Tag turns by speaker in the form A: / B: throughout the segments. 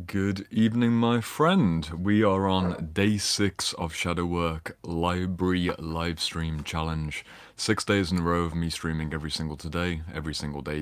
A: Good evening, my friend. We are on day 6 of Shadow Work Library Livestream Challenge. 6 days in a row of me streaming every single day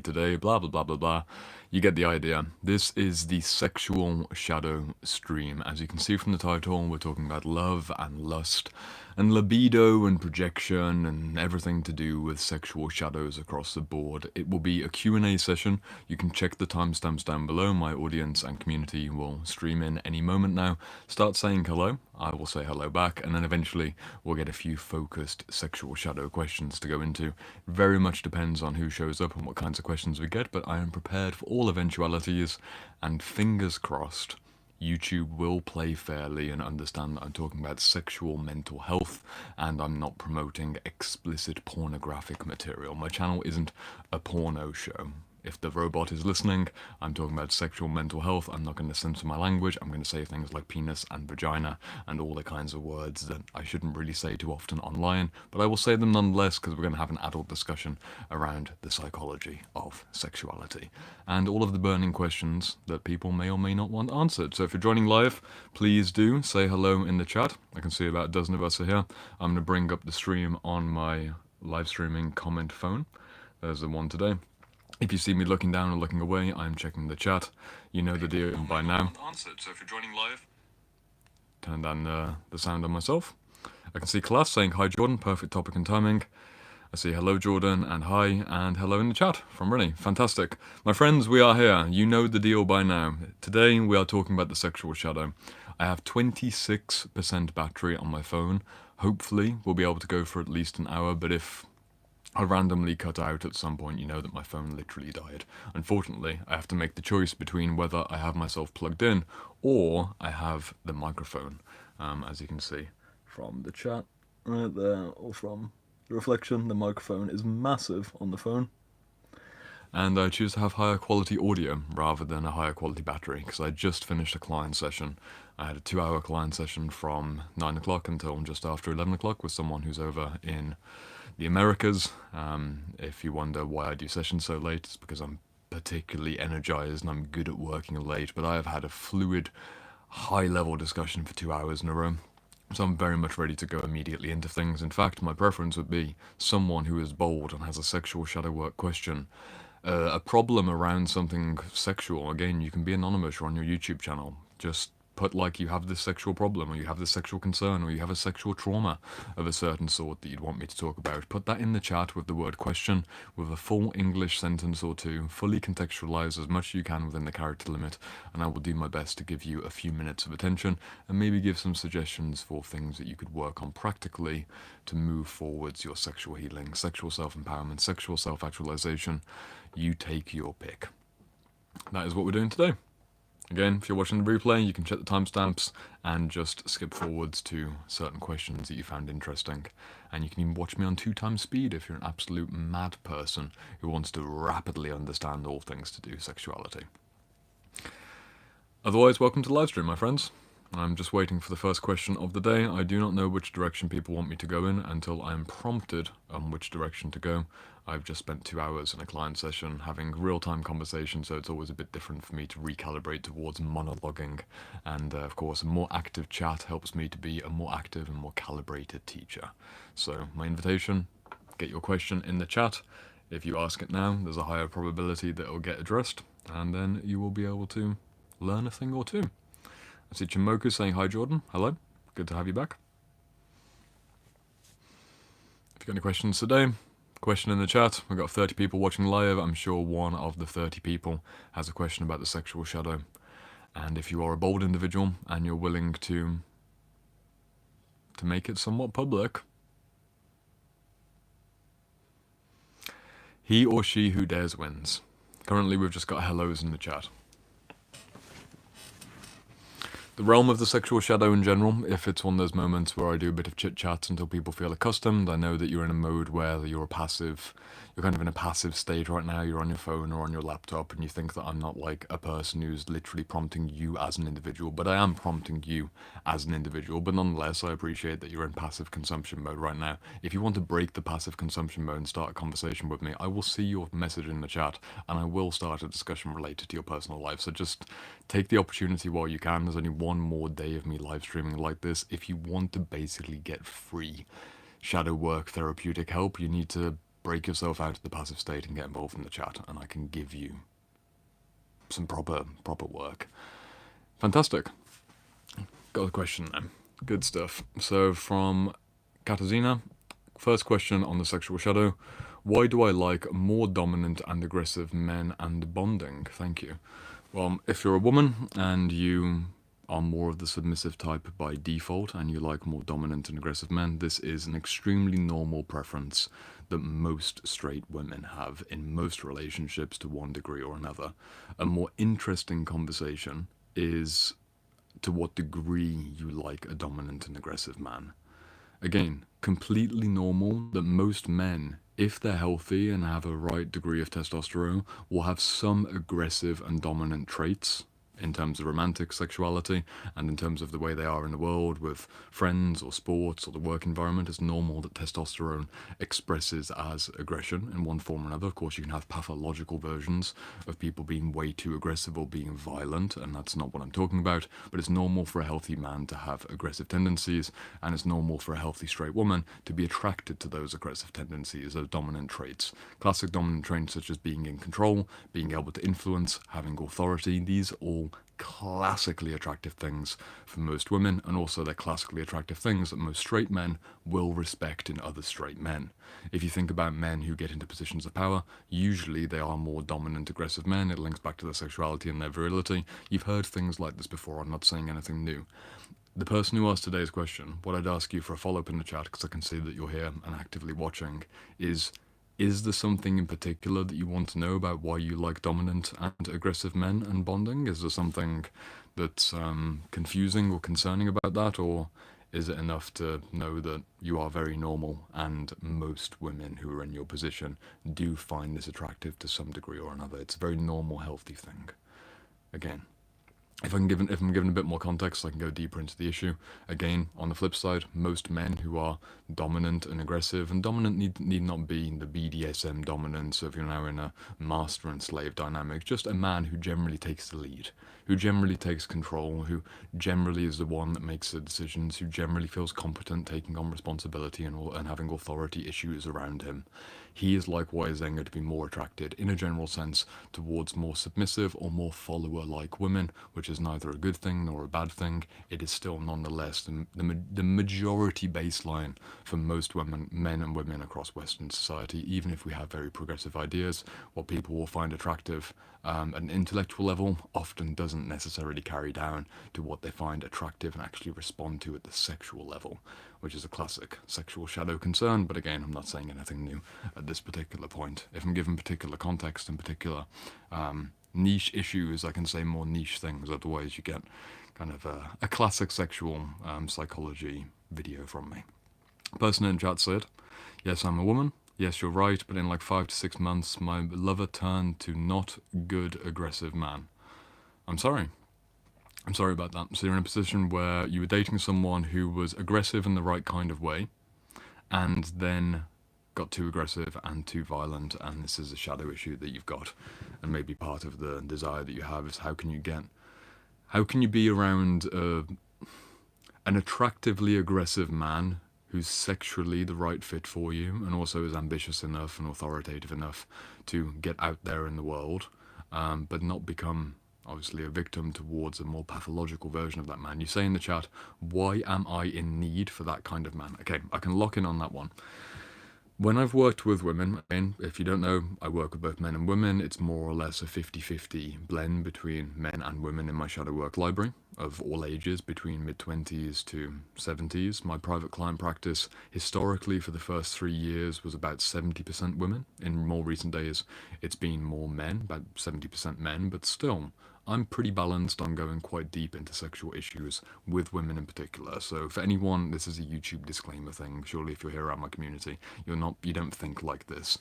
A: today, blah blah blah blah blah. You get the idea. This is the sexual shadow stream. As you can see from the title, we're talking about love and lust and libido and projection and everything to do with sexual shadows across the board. It will be a Q&A session. You can check the timestamps down below. My audience and community will stream in any moment now. Start saying hello. I will say hello back, and then eventually we'll get a few focused sexual shadow questions to go into. Very much depends on who shows up and what kinds of questions we get, but I am prepared for all eventualities, and fingers crossed YouTube will play fairly and understand that I'm talking about sexual mental health and I'm not promoting explicit pornographic material. My channel isn't a porno show. If the robot is listening, I'm talking about sexual mental health. I'm not going to censor my language. I'm going to say things like penis and vagina and all the kinds of words that I shouldn't really say too often online, but I will say them nonetheless because we're going to have an adult discussion around the psychology of sexuality and all of the burning questions that people may or may not want answered. So if you're joining live, please do say hello in the chat. I can see about a dozen of us are here. I'm going to bring up the stream on my live streaming comment phone. There's the one today. If you see me looking down or looking away, I'm checking the chat. You know the deal by now. So if you're joining live, turn down the sound on myself. I can see Class saying hi Jordan, perfect topic and timing. I see hello Jordan and hi and hello in the chat from Rennie. Fantastic. My friends, we are here. You know the deal by now. Today we are talking about the sexual shadow. I have 26% battery on my phone. Hopefully we'll be able to go for at least an hour, but if I randomly cut out at some point, you know that my phone literally died. Unfortunately, I have to make the choice between whether I have myself plugged in or I have the microphone. As you can see from the chat right there, or from the reflection, the microphone is massive on the phone. And I choose to have higher quality audio rather than a higher quality battery because I just finished a client session. I had a 2-hour client session from 9 o'clock until just after 11 o'clock with someone who's over in the Americas. If you wonder why I do sessions so late, it's because I'm particularly energized and I'm good at working late, but I have had a fluid, high-level discussion for 2 hours in a row. So I'm very much ready to go immediately into things. In fact, my preference would be someone who is bold and has a sexual shadow work question. A problem around something sexual, again, you can be anonymous or on your YouTube channel. Just put like you have this sexual problem or you have this sexual concern or you have a sexual trauma of a certain sort that you'd want me to talk about. Put that in the chat with the word question, with a full English sentence or two, fully contextualize as much as you can within the character limit, and I will do my best to give you a few minutes of attention and maybe give some suggestions for things that you could work on practically to move forwards your sexual healing, sexual self-empowerment, sexual self-actualization. You take your pick. That is what we're doing today. Again, if you're watching the replay, you can check the timestamps and just skip forwards to certain questions that you found interesting. And you can even watch me on 2x speed if you're an absolute mad person who wants to rapidly understand all things to do sexuality. Otherwise, welcome to the live stream, my friends. I'm just waiting for the first question of the day. I do not know which direction people want me to go in until I am prompted on which direction to go. I've just spent 2 hours in a client session having real-time conversations, so it's always a bit different for me to recalibrate towards monologuing. And of course, a more active chat helps me to be a more active and more calibrated teacher. So my invitation, get your question in the chat. If you ask it now, there's a higher probability that it will get addressed, and then you will be able to learn a thing or two. I see Chimoku saying hi Jordan, hello, good to have you back. If you've got any questions today, question in the chat. We've got 30 people watching live. I'm sure one of the 30 people has a question about the sexual shadow. And if you are a bold individual and you're willing to make it somewhat public, he or she who dares wins. Currently we've just got hellos in the chat. The realm of the sexual shadow in general, if it's one of those moments where I do a bit of chit-chat until people feel accustomed, I know that you're in a mode where you're a passive, you're kind of in a passive state right now, you're on your phone or on your laptop, and you think that I'm not like a person who's literally prompting you as an individual, but I am prompting you as an individual. But nonetheless, I appreciate that you're in passive consumption mode right now. If you want to break the passive consumption mode and start a conversation with me, I will see your message in the chat and I will start a discussion related to your personal life. So just take the opportunity while you can. There's only one more day of me live streaming like this. If you want to basically get free shadow work therapeutic help, you need to break yourself out of the passive state and get involved in the chat, and I can give you some proper work. Fantastic. Got a question then. Good stuff. So from Katarzyna, first question on the sexual shadow. Why do I like more dominant and aggressive men and bonding? Thank you. Well, if you're a woman and you are more of the submissive type by default and you like more dominant and aggressive men, this is an extremely normal preference that most straight women have in most relationships to one degree or another. A more interesting conversation is to what degree you like a dominant and aggressive man. Again, completely normal that most men, if they're healthy and have a right degree of testosterone, will have some aggressive and dominant traits in terms of romantic sexuality and in terms of the way they are in the world with friends or sports or the work environment. It's normal that testosterone expresses as aggression in one form or another. Of course, you can have pathological versions of people being way too aggressive or being violent, and that's not what I'm talking about, but it's normal for a healthy man to have aggressive tendencies, and it's normal for a healthy straight woman to be attracted to those aggressive tendencies, those dominant traits. Classic dominant traits such as being in control, being able to influence, having authority, these all classically attractive things for most women, and also they're classically attractive things that most straight men will respect in other straight men. If you think about men who get into positions of power, usually they are more dominant, aggressive men. It links back to their sexuality and their virility. You've heard things like this before, I'm not saying anything new. The person who asked today's question, what I'd ask you for a follow-up in the chat, because I can see that you're here and actively watching, is there something in particular that you want to know about why you like dominant and aggressive men and bonding? Is there something that's confusing or concerning about that, or is it enough to know that you are very normal and most women who are in your position do find this attractive to some degree or another? It's a very normal, healthy thing. Again, if I'm given a bit more context, I can go deeper into the issue. Again, on the flip side, most men who are dominant and aggressive, and dominant need not be the BDSM dominance of you're now in a master and slave dynamic, just a man who generally takes the lead, who generally takes control, who generally is the one that makes the decisions, who generally feels competent taking on responsibility and having authority issues around him. He is likewise then going to be more attracted, in a general sense, towards more submissive or more follower-like women, which is neither a good thing nor a bad thing. It is still nonetheless the majority baseline for most women, men and women across Western society. Even if we have very progressive ideas, what people will find attractive at an intellectual level often doesn't necessarily carry down to what they find attractive and actually respond to at the sexual level, which is a classic sexual shadow concern. But again, I'm not saying anything new at this particular point. If I'm given particular context and particular niche issues, I can say more niche things. Otherwise, you get kind of a classic sexual psychology video from me. Person in chat said, yes, I'm a woman. Yes, you're right, but in like 5 to 6 months, my lover turned to not good aggressive man. I'm sorry. I'm sorry about that. So you're in a position where you were dating someone who was aggressive in the right kind of way, and then got too aggressive and too violent, and this is a shadow issue that you've got, and maybe part of the desire that you have is how can you be around an attractively aggressive man who's sexually the right fit for you and also is ambitious enough and authoritative enough to get out there in the world, but not become obviously a victim towards a more pathological version of that man. You say in the chat, why am I in need for that kind of man? Okay, I can lock in on that one. When I've worked with women, and if you don't know, I work with both men and women. It's more or less a 50-50 blend between men and women in my shadow work library of all ages, between mid-20s to 70s. My private client practice, historically, for the first 3 years, was about 70% women. In more recent days, it's been more men, about 70% men, but still, I'm pretty balanced on going quite deep into sexual issues with women in particular. So for anyone, this is a YouTube disclaimer thing. Surely if you're here around my community, you don't think like this.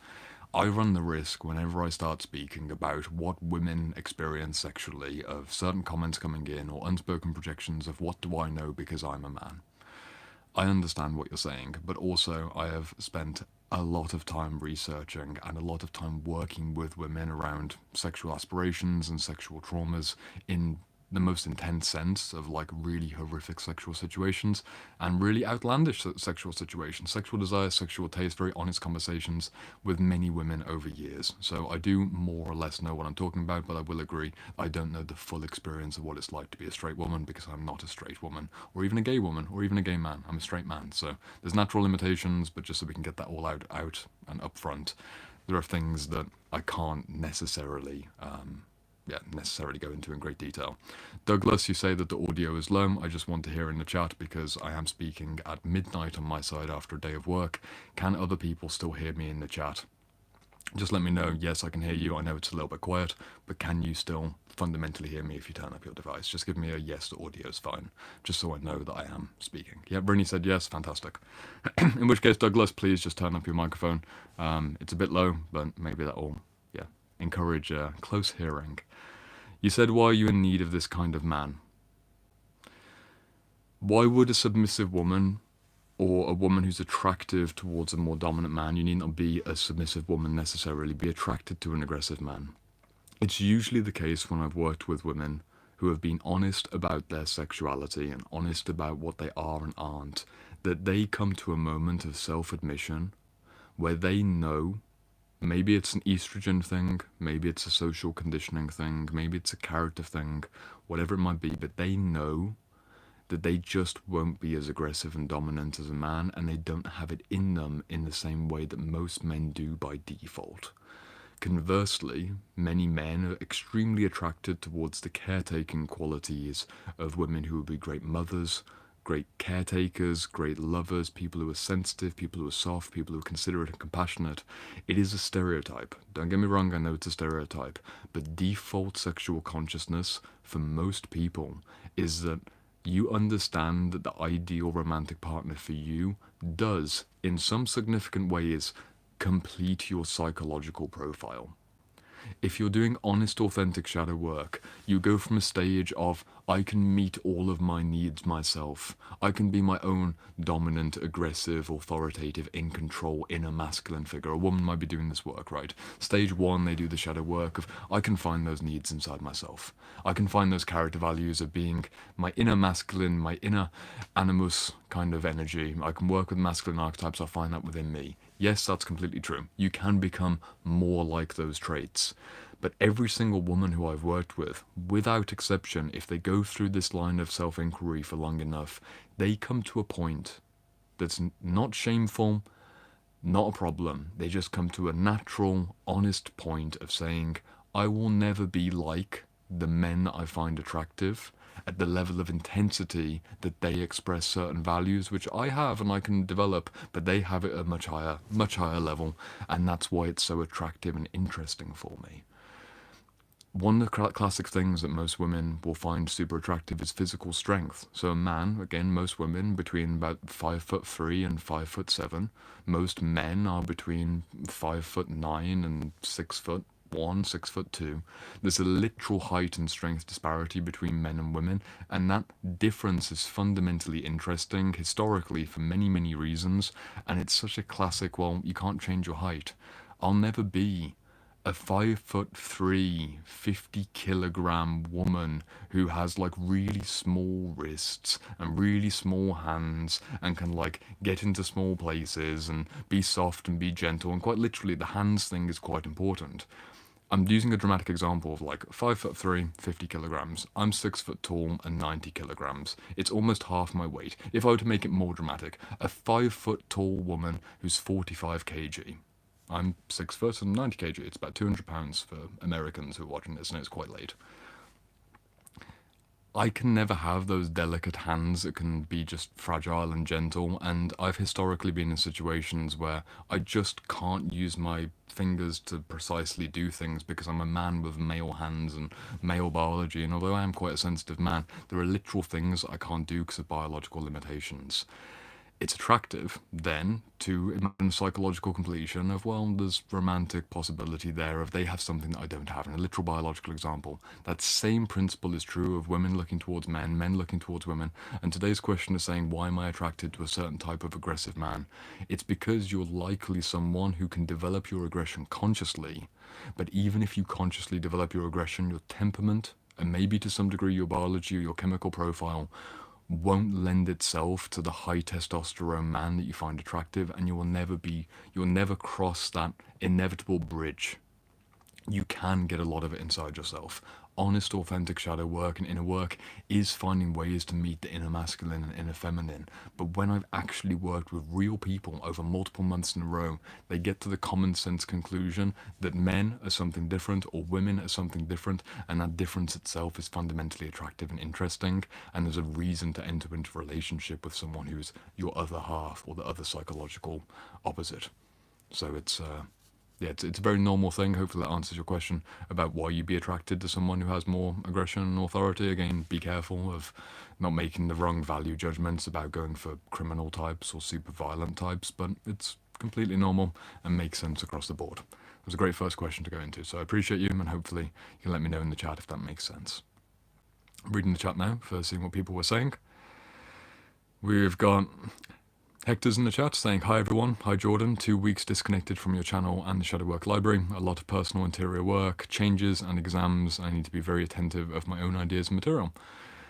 A: I run the risk whenever I start speaking about what women experience sexually of certain comments coming in or unspoken projections of what do I know because I'm a man. I understand what you're saying, but also I have spent a lot of time researching and a lot of time working with women around sexual aspirations and sexual traumas in the most intense sense of like really horrific sexual situations and really outlandish sexual situations, sexual desire, sexual taste, very honest conversations with many women over years. So I do more or less know what I'm talking about, but I will agree I don't know the full experience of what it's like to be a straight woman because I'm not a straight woman or even a gay woman or even a gay man. I'm a straight man. So there's natural limitations, but just so we can get that all out and up front, there are things that I can't necessarily go into in great detail. Douglas, you say that the audio is low. I just want to hear in the chat because I am speaking at midnight on my side after a day of work. Can other people still hear me in the chat? Just let me know. Yes, I can hear you. I know it's a little bit quiet, but can you still fundamentally hear me if you turn up your device? Just give me a yes, the audio is fine, just so I know that I am speaking. Yeah, Brittany said yes, fantastic. In which case, Douglas, please just turn up your microphone. It's a bit low, but maybe that will, encourage close hearing. You said, why are you in need of this kind of man? Why would a submissive woman or a woman who's attractive towards a more dominant man, you need not be a submissive woman necessarily, be attracted to an aggressive man? It's usually the case when I've worked with women who have been honest about their sexuality and honest about what they are and aren't, that they come to a moment of self-admission where they know. Maybe it's an estrogen thing, maybe it's a social conditioning thing, maybe it's a character thing, whatever it might be, but they know that they just won't be as aggressive and dominant as a man, and they don't have it in them in the same way that most men do by default. Conversely, many men are extremely attracted towards the caretaking qualities of women who would be great mothers, great caretakers, great lovers, people who are sensitive, people who are soft, people who are considerate and compassionate. It is a stereotype. Don't get me wrong, I know it's a stereotype, but default sexual consciousness for most people is that you understand that the ideal romantic partner for you does, in some significant ways, complete your psychological profile. If you're doing honest, authentic shadow work, you go from a stage of, I can meet all of my needs myself. I can be my own dominant, aggressive, authoritative, in control, inner masculine figure. A woman might be doing this work, right? Stage one, they do the shadow work of, I can find those needs inside myself. I can find those character values of being my inner masculine, my inner animus kind of energy. I can work with masculine archetypes, I'll find that within me. Yes, that's completely true. You can become more like those traits. But every single woman who I've worked with, without exception, if they go through this line of self-inquiry for long enough, they come to a point that's not shameful, not a problem. They just come to a natural, honest point of saying, I will never be like the men that I find attractive at the level of intensity that they express certain values, which I have and I can develop, but they have it at a much higher level, and that's why it's so attractive and interesting for me. One of the classic things that most women will find super attractive is physical strength. So a man, again, most women between about 5'3" and 5'7". Most men are between 5'9" and 6'1", 6'2". There's a literal height and strength disparity between men and women, and that difference is fundamentally interesting historically for many, many reasons. And it's such a classic, well, you can't change your height. I'll never be a 5'3", 50-kilogram woman who has like really small wrists and really small hands and can like get into small places and be soft and be gentle. And quite literally, the hands thing is quite important. I'm using a dramatic example of like 5'3", 50 kilograms. I'm 6 foot tall and 90 kilograms. It's almost half my weight. If I were to make it more dramatic, a 5 foot tall woman who's 45 kg. I'm 6 foot and 90 kg. It's about 200 pounds for Americans who are watching this, and it's quite late. I can never have those delicate hands that can be just fragile and gentle, and I've historically been in situations where I just can't use my fingers to precisely do things because I'm a man with male hands and male biology, and although I am quite a sensitive man, there are literal things I can't do because of biological limitations. it's attractive then to imagine psychological completion of, well, there's romantic possibility there if they have something that I don't have. In a literal biological example, that same principle is true of women looking towards men, men looking towards women. And today's question is saying, why am I attracted to a certain type of aggressive man? It's because you're likely someone who can develop your aggression consciously. But even if you consciously develop your aggression, your temperament, and maybe to some degree your biology or your chemical profile, won't lend itself to the high testosterone man that you find attractive, and you'll never cross that inevitable bridge. You can get a lot of it inside yourself. Honest, authentic shadow work and inner work is finding ways to meet the inner masculine and inner feminine. But when I've actually worked with real people over multiple months in a row, they get to the common sense conclusion that men are something different or women are something different, and that difference itself is fundamentally attractive and interesting, and there's a reason to enter into a relationship with someone who's your other half or the other psychological opposite. So it's a very normal thing. Hopefully that answers your question about why you'd be attracted to someone who has more aggression and authority. Again, be careful of not making the wrong value judgments about going for criminal types or super violent types, but it's completely normal and makes sense across the board. It was a great first question to go into, so I appreciate you, and hopefully you can let me know in the chat if that makes sense. I'm reading the chat now for seeing what people were saying. We've got Hector's in the chat saying, hi everyone, hi Jordan, 2 weeks disconnected from your channel and the shadow work library, a lot of personal interior work, changes and exams. I need to be very attentive of my own ideas and material.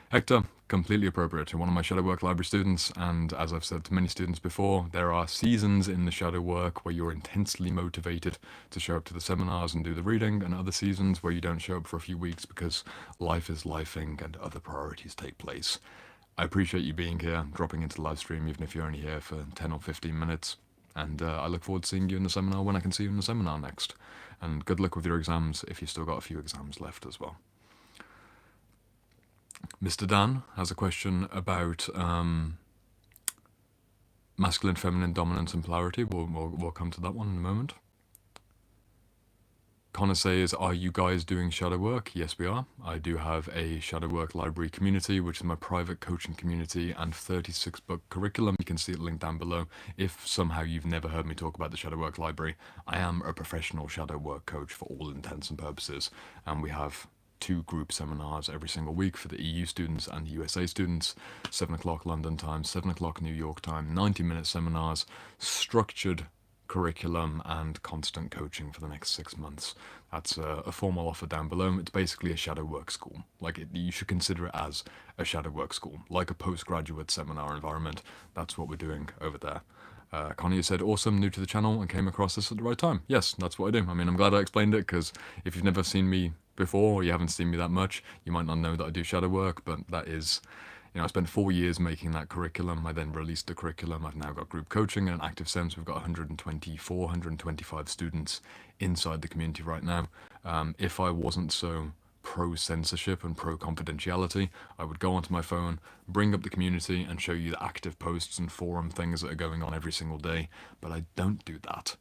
A: Hector, completely appropriate. You're one of my shadow work library students, and as I've said to many students before, there are seasons in the shadow work where you're intensely motivated to show up to the seminars and do the reading, and other seasons where you don't show up for a few weeks because life is lifing and other priorities take place. I appreciate you being here, dropping into the live stream, even if you're only here for 10 or 15 minutes. And I look forward to seeing you in the seminar when I can see you in the seminar next. And good luck with your exams if you've still got a few exams left as well. Mr. Dan has a question about masculine, feminine, dominance, and polarity. We'll come to that one in a moment. Connor says, are you guys doing shadow work? Yes, we are. I do have a shadow work library community, which is my private coaching community, and 36-book curriculum. You can see it linked down below. If somehow you've never heard me talk about the shadow work library, I am a professional shadow work coach for all intents and purposes. And we have 2 group seminars every single week for the EU students and the USA students, 7 o'clock London time, 7 o'clock New York time, 90-minute seminars, structured curriculum and constant coaching for the next 6 months. That's a formal offer down below. It's basically a shadow work school. You should consider it as a shadow work school, like a postgraduate seminar environment. That's what we're doing over there. Connie said, awesome, new to the channel and came across this at the right time. Yes, that's what I do. I mean, I'm glad I explained it, because if you've never seen me before, or you haven't seen me that much, you might not know that I do shadow work, but that is, I spent 4 years making that curriculum. I then released the curriculum. I've now got group coaching and an active sense. We've got 124, 125 students inside the community right now. If I wasn't so pro-censorship and pro-confidentiality, I would go onto my phone, bring up the community, and show you the active posts and forum things that are going on every single day. But I don't do that.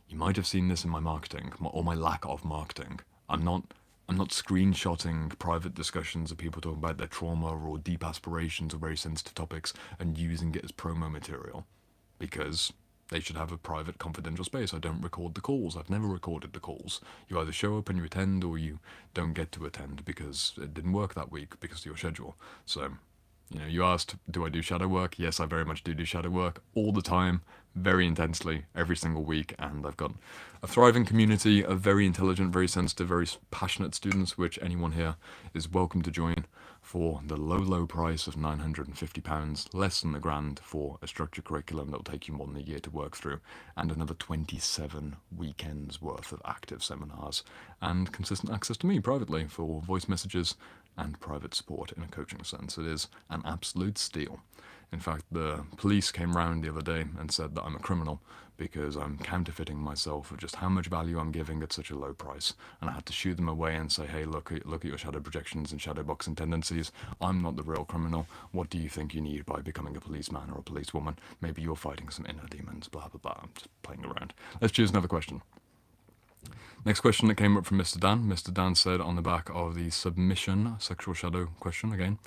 A: You might have seen this in my marketing, or my lack of marketing. I'm not screenshotting private discussions of people talking about their trauma or deep aspirations or very sensitive topics and using it as promo material, because they should have a private, confidential space. I don't record the calls. I've never recorded the calls. You either show up and you attend, or you don't get to attend because it didn't work that week because of your schedule. So, you asked, do I do shadow work? Yes, I very much do shadow work all the time, very intensely, every single week. And I've got a thriving community of very intelligent, very sensitive, very passionate students, which anyone here is welcome to join for the low, low price of £950, less than £1,000 for a structured curriculum that will take you more than a year to work through, and another 27 weekends worth of active seminars, and consistent access to me privately for voice messages and private support in a coaching sense. It is an absolute steal. In fact, the police came round the other day and said that I'm a criminal because I'm counterfeiting myself of just how much value I'm giving at such a low price. And I had to shoo them away and say, hey, look at your shadow projections and shadow boxing tendencies. I'm not the real criminal. What do you think you need by becoming a policeman or a policewoman? Maybe you're fighting some inner demons, blah, blah, blah. I'm just playing around. Let's choose another question. Next question that came up from Mr. Dan. Mr. Dan said on the back of the submission sexual shadow question again,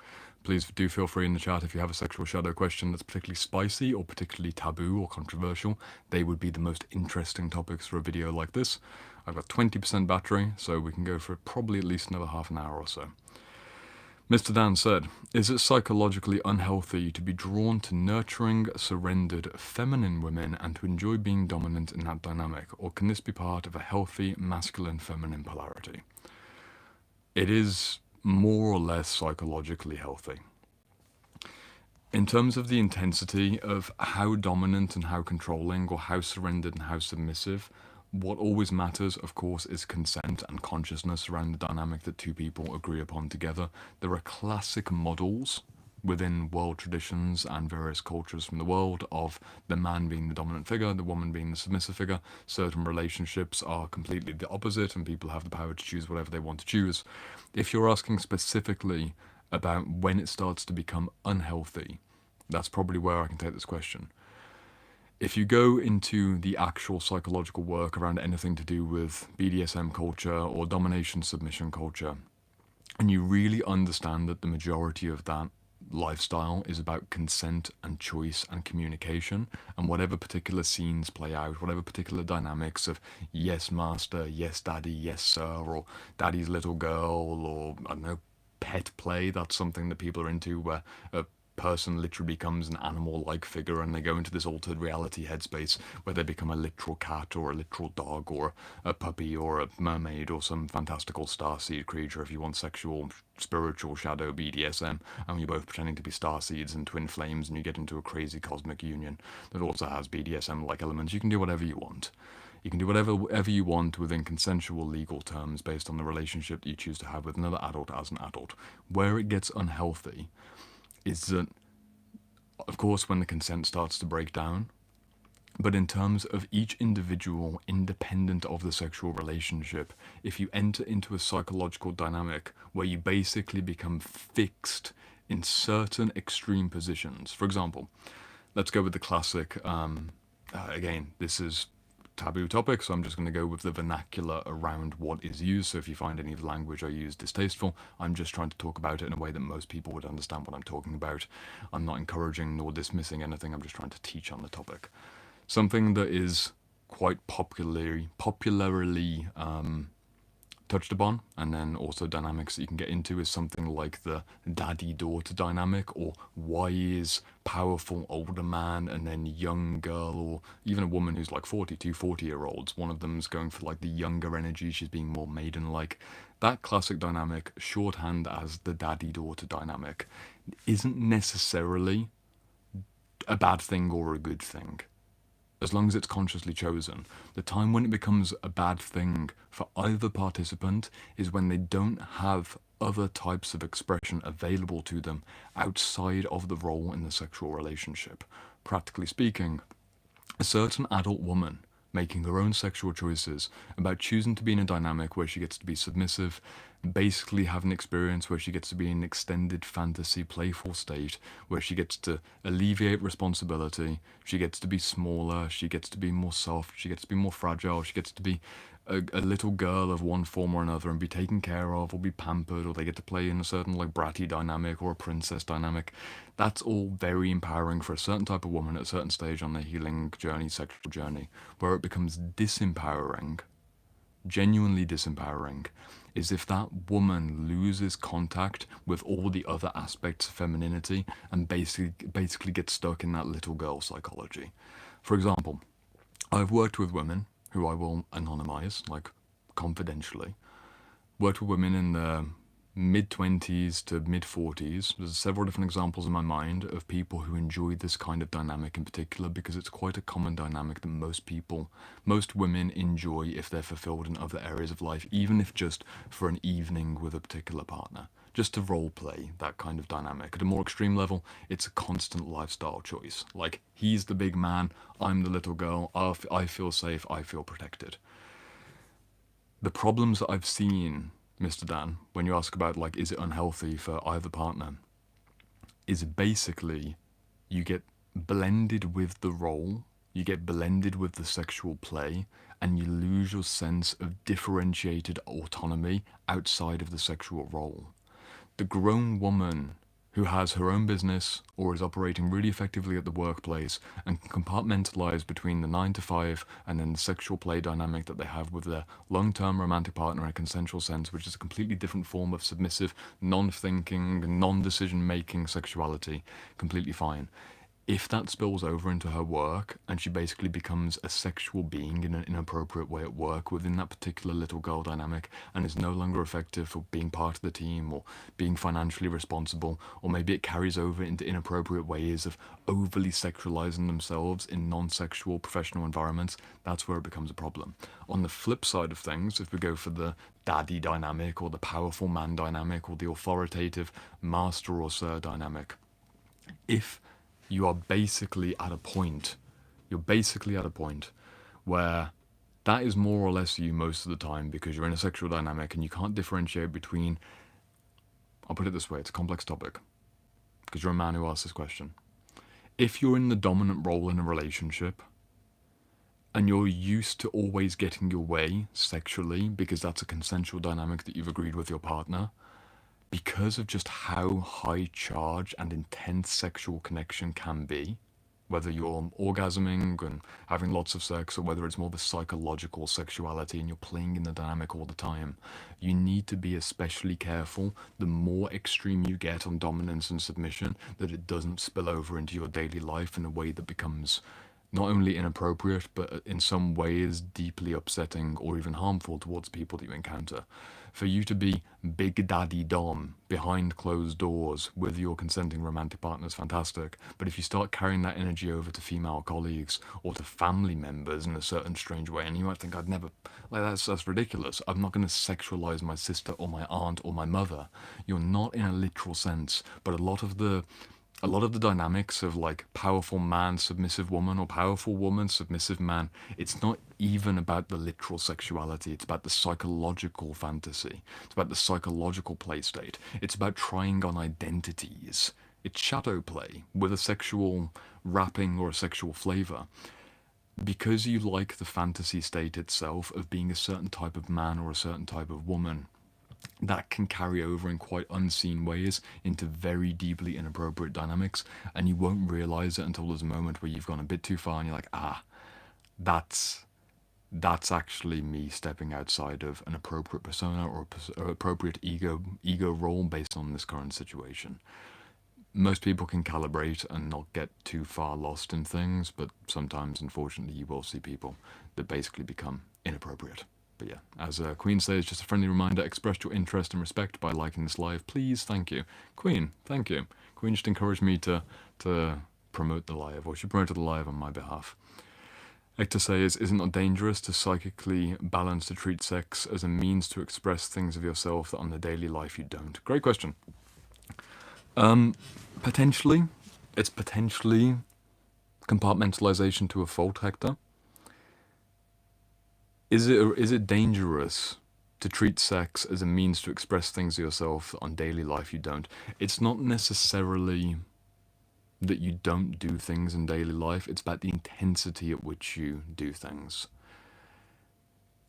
A: please do feel free in the chat if you have a sexual shadow question that's particularly spicy or particularly taboo or controversial. They would be the most interesting topics for a video like this. I've got 20% battery, so we can go for probably at least another half an hour or so. Mr. Dan said, is it psychologically unhealthy to be drawn to nurturing, surrendered, feminine women and to enjoy being dominant in that dynamic, or can this be part of a healthy, masculine-feminine polarity? It is more or less psychologically healthy. In terms of the intensity of how dominant and how controlling, or how surrendered and how submissive, what always matters, of course, is consent and consciousness around the dynamic that two people agree upon together. There are classic models within world traditions and various cultures from the world of the man being the dominant figure, the woman being the submissive figure. Certain relationships are completely the opposite and people have the power to choose whatever they want to choose. If you're asking specifically about when it starts to become unhealthy, that's probably where I can take this question. If you go into the actual psychological work around anything to do with BDSM culture or domination submission culture, and you really understand that the majority of that lifestyle is about consent and choice and communication, and whatever particular scenes play out, whatever particular dynamics of yes master, yes daddy, yes sir, or daddy's little girl, or I don't know, pet play, that's something that people are into, where a person literally becomes an animal-like figure and they go into this altered reality headspace where they become a literal cat or a literal dog or a puppy or a mermaid or some fantastical starseed creature, if you want sexual, spiritual shadow BDSM, and you're both pretending to be starseeds and twin flames and you get into a crazy cosmic union that also has BDSM-like elements. You can do whatever you want. You can do whatever you want within consensual legal terms based on the relationship that you choose to have with another adult as an adult. Where it gets unhealthy is that, of course, when the consent starts to break down, but in terms of each individual, independent of the sexual relationship, if you enter into a psychological dynamic where you basically become fixed in certain extreme positions. For example, let's go with the classic, again, this is taboo topic, so I'm just going to go with the vernacular around what is used. So if you find any of the language I use distasteful, I'm just trying to talk about it in a way that most people would understand what I'm talking about. I'm not encouraging nor dismissing anything, I'm just trying to teach on the topic. Something that is quite popularly touched upon, and then also dynamics that you can get into, is something like the daddy-daughter dynamic, or wise, powerful older man and then young girl, or even a woman who's like 40-year-olds. One of them's going for like the younger energy, she's being more maiden-like. That classic dynamic, shorthand as the daddy-daughter dynamic, isn't necessarily a bad thing or a good thing, as long as it's consciously chosen. The time when it becomes a bad thing for either participant is when they don't have other types of expression available to them outside of the role in the sexual relationship. Practically speaking, a certain adult woman making her own sexual choices about choosing to be in a dynamic where she gets to be submissive, basically have an experience where she gets to be in an extended fantasy playful state where she gets to alleviate responsibility, she gets to be smaller, she gets to be more soft, she gets to be more fragile, she gets to be a little girl of one form or another and be taken care of or be pampered, or they get to play in a certain like bratty dynamic or a princess dynamic. That's all very empowering for a certain type of woman at a certain stage on their healing journey, sexual journey. Where it becomes disempowering, genuinely disempowering, is if that woman loses contact with all the other aspects of femininity and basically gets stuck in that little girl psychology. For example, I've worked with women who I will anonymize, like confidentially, worked with women in the mid-20s to mid-40s. There's several different examples in my mind of people who enjoy this kind of dynamic in particular, because it's quite a common dynamic that most women enjoy if they're fulfilled in other areas of life, even if just for an evening with a particular partner. Just to role play that kind of dynamic. At a more extreme level, it's a constant lifestyle choice. Like, he's the big man, I'm the little girl, I feel safe, I feel protected. The problems that I've seen, Mr. Dan, when you ask about, like, is it unhealthy for either partner, is basically you get blended with the role you get blended with the sexual play, and you lose your sense of differentiated autonomy outside of the sexual role. The grown woman who has her own business or is operating really effectively at the workplace and can compartmentalize between the 9 to 5 and then the sexual play dynamic that they have with their long-term romantic partner in a consensual sense, which is a completely different form of submissive, non-thinking, non-decision making sexuality, completely fine. If that spills over into her work and she basically becomes a sexual being in an inappropriate way at work within that particular little girl dynamic and is no longer effective for being part of the team or being financially responsible, or maybe it carries over into inappropriate ways of overly sexualizing themselves in non-sexual professional environments, that's where it becomes a problem. On the flip side of things, if we go for the daddy dynamic or the powerful man dynamic or the authoritative master or sir dynamic, if you are basically at a point, where that is more or less you most of the time because you're in a sexual dynamic and you can't differentiate between, I'll put it this way, it's a complex topic because you're a man who asked this question. If you're in the dominant role in a relationship and you're used to always getting your way sexually because that's a consensual dynamic that you've agreed with your partner, because of just how high charge and intense sexual connection can be, whether you're orgasming and having lots of sex or whether it's more the psychological sexuality and you're playing in the dynamic all the time, you need to be especially careful the more extreme you get on dominance and submission that it doesn't spill over into your daily life in a way that becomes not only inappropriate but in some ways deeply upsetting or even harmful towards people that you encounter. For you to be Big Daddy Dom behind closed doors with your consenting romantic partner is fantastic, but if you start carrying that energy over to female colleagues or to family members in a certain strange way, and you might think, I'd never, like that's ridiculous, I'm not going to sexualize my sister or my aunt or my mother. You're not in a literal sense, but a lot of the dynamics of like powerful man, submissive woman, or powerful woman, submissive man, it's not even about the literal sexuality. It's about the psychological fantasy. It's about the psychological play state. It's about trying on identities. It's shadow play with a sexual wrapping or a sexual flavor. Because you like the fantasy state itself of being a certain type of man or a certain type of woman, that can carry over in quite unseen ways into very deeply inappropriate dynamics, and you won't realize it until there's a moment where you've gone a bit too far and you're like, that's actually me stepping outside of an appropriate persona or appropriate ego role based on this current situation. Most people can calibrate and not get too far lost in things, but sometimes, unfortunately, you will see people that basically become inappropriate. But yeah, as Queen says, just a friendly reminder, express your interest and respect by liking this live. Please, thank you. Queen, thank you. Queen just encouraged me to promote the live, or she promoted the live on my behalf. Hector says, isn't it dangerous to psychically balance to treat sex as a means to express things of yourself that on the daily life you don't? Great question. Potentially. It's potentially compartmentalization to a fault, Hector. Is it dangerous to treat sex as a means to express things to yourself on daily life you don't? It's not necessarily that you don't do things in daily life, it's about the intensity at which you do things.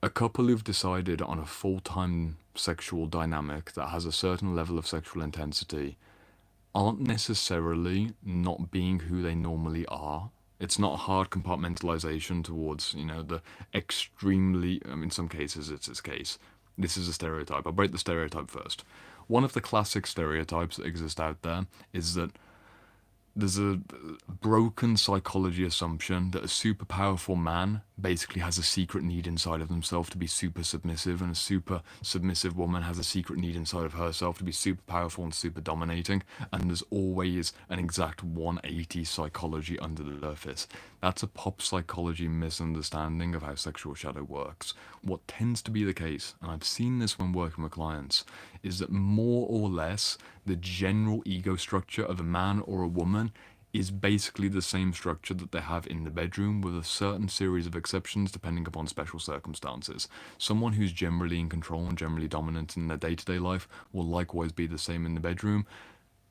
A: A couple who've decided on a full-time sexual dynamic that has a certain level of sexual intensity aren't necessarily not being who they normally are. It's not hard compartmentalization towards, the extremely, in some cases it's this case. This is a stereotype. I'll break the stereotype first. One of the classic stereotypes that exist out there is that there's a broken psychology assumption that a super powerful man basically has a secret need inside of himself to be super submissive, and a super submissive woman has a secret need inside of herself to be super powerful and super dominating, and there's always an exact 180 psychology under the surface. That's a pop psychology misunderstanding of how sexual shadow works. What tends to be the case, and I've seen this when working with clients, is that more or less the general ego structure of a man or a woman is basically the same structure that they have in the bedroom, with a certain series of exceptions depending upon special circumstances. Someone who's generally in control and generally dominant in their day-to-day life will likewise be the same in the bedroom,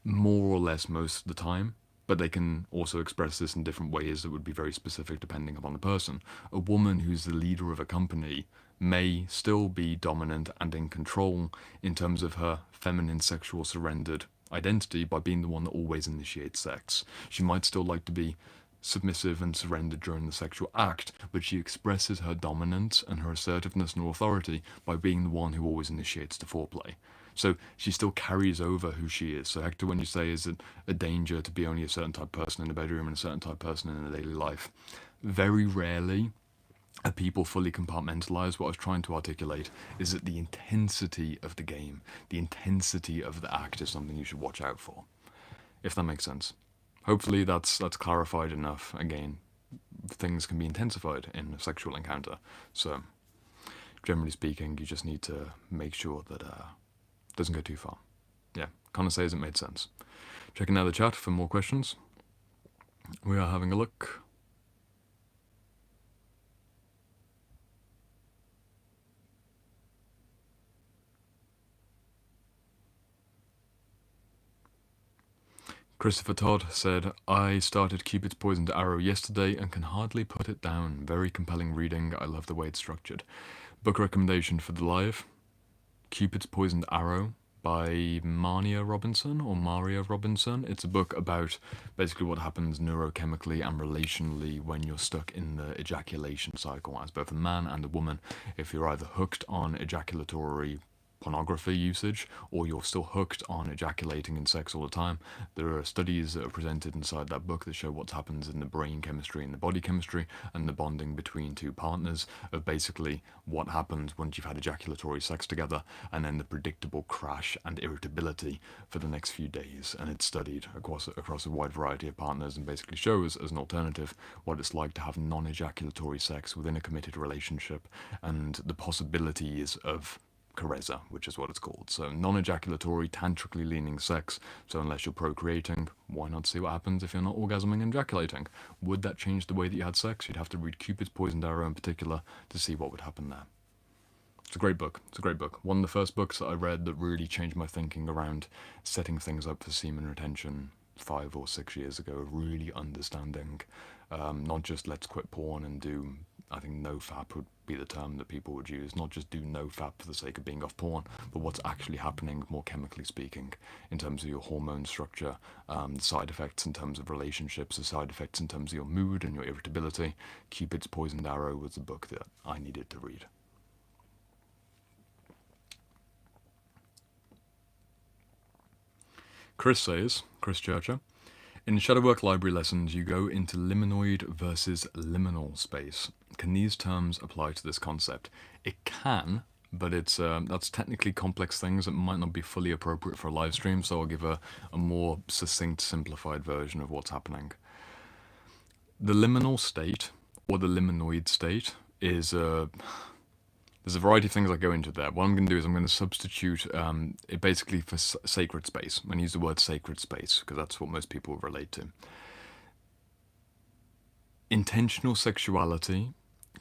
A: more or less most of the time. but they can also express this in different ways that would be very specific depending upon the person. A woman who's the leader of a company may still be dominant and in control in terms of her feminine sexual surrendered identity by being the one that always initiates sex. She might still like to be submissive and surrendered during the sexual act, but she expresses her dominance and her assertiveness and authority by being the one who always initiates the foreplay. So she still carries over who she is. So Hector, when you say is it a danger to be only a certain type of person in the bedroom and a certain type of person in the daily life, very rarely are people fully compartmentalized. What I was trying to articulate is that the intensity of the game, the intensity of the act is something you should watch out for, if that makes sense. Hopefully that's clarified enough. Again, things can be intensified in a sexual encounter. So, generally speaking, you just need to make sure that it doesn't go too far. Yeah, can't say as it made sense. Checking out the chat for more questions. We are having a look. Christopher Todd said, I started Cupid's Poisoned Arrow yesterday and can hardly put it down. Very compelling reading. I love the way it's structured. Book recommendation for the live. Cupid's Poisoned Arrow by Maria Robinson. It's a book about basically what happens neurochemically and relationally when you're stuck in the ejaculation cycle as both a man and a woman. If you're either hooked on ejaculatory pornography usage or you're still hooked on ejaculating in sex all the time, there are studies that are presented inside that book that show what happens in the brain chemistry and the body chemistry and the bonding between two partners of basically what happens once you've had ejaculatory sex together and then the predictable crash and irritability for the next few days. And it's studied across a wide variety of partners and basically shows as an alternative what it's like to have non-ejaculatory sex within a committed relationship and the possibilities of Kareza, which is what it's called. So non-ejaculatory, tantrically leaning sex. So unless you're procreating, why not see what happens if you're not orgasming and ejaculating? Would that change the way that you had sex? You'd have to read Cupid's Poisoned Arrow in particular to see what would happen there. It's a great book. It's a great book. One of the first books that I read that really changed my thinking around setting things up for semen retention 5 or 6 years ago. Really understanding, not just let's quit porn and do, I think no-fap would be the term that people would use, not just do no-fap for the sake of being off porn, but what's actually happening more chemically speaking in terms of your hormone structure, the side effects in terms of relationships, the side effects in terms of your mood and your irritability. Cupid's Poisoned Arrow was the book that I needed to read. Chris Churcher, in shadow work library lessons, you go into liminoid versus liminal space. Can these terms apply to this concept? It can, but it's that's technically complex things that might not be fully appropriate for a live stream, so I'll give a more succinct, simplified version of what's happening. The liminal state, or the liminoid state, is there's a variety of things that go into there. What I'm going to do is I'm going to substitute it basically for sacred space. I'm going to use the word sacred space because that's what most people relate to. Intentional sexuality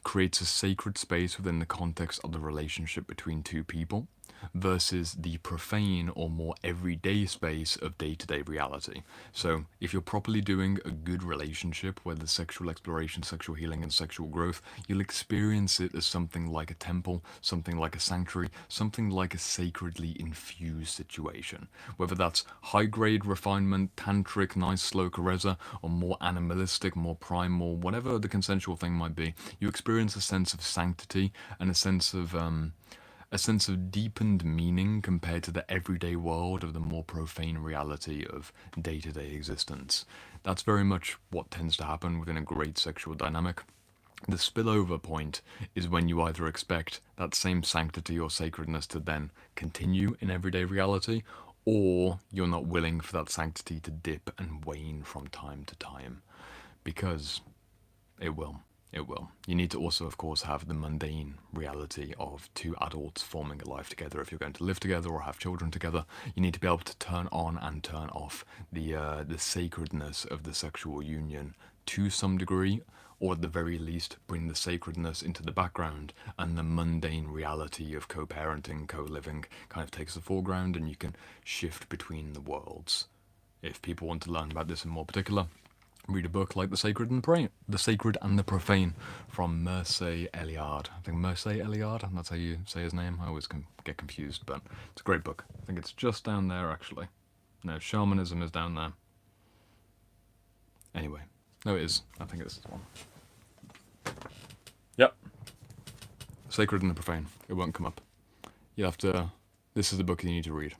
A: creates a sacred space within the context of the relationship between two people versus the profane or more everyday space of day-to-day reality. So if you're properly doing a good relationship where there's sexual exploration, sexual healing and sexual growth, you'll experience it as something like a temple, something like a sanctuary, something like a sacredly infused situation. Whether that's high-grade refinement, tantric, nice slow caressa, or more animalistic, more primal, whatever the consensual thing might be, you experience a sense of sanctity and a sense of deepened meaning compared to the everyday world of the more profane reality of day-to-day existence. That's very much what tends to happen within a great sexual dynamic. The spillover point is when you either expect that same sanctity or sacredness to then continue in everyday reality, or you're not willing for that sanctity to dip and wane from time to time, because it will. It will. You need to also, of course, have the mundane reality of two adults forming a life together. If you're going to live together or have children together, you need to be able to turn on and turn off the sacredness of the sexual union to some degree, or at the very least bring the sacredness into the background and the mundane reality of co-parenting, co-living kind of takes the foreground and you can shift between the worlds if people want to learn about this in more particular, read a book like The Sacred and the Profane from Mircea Eliade. I think Mircea Eliade, that's how you say his name. I always get confused, but it's a great book. I think it's just down there, actually. No, Shamanism is down there. Anyway, no, it is. I think it's this one. Yep. Sacred and the Profane. It won't come up. You'll have to... This is the book you need to read.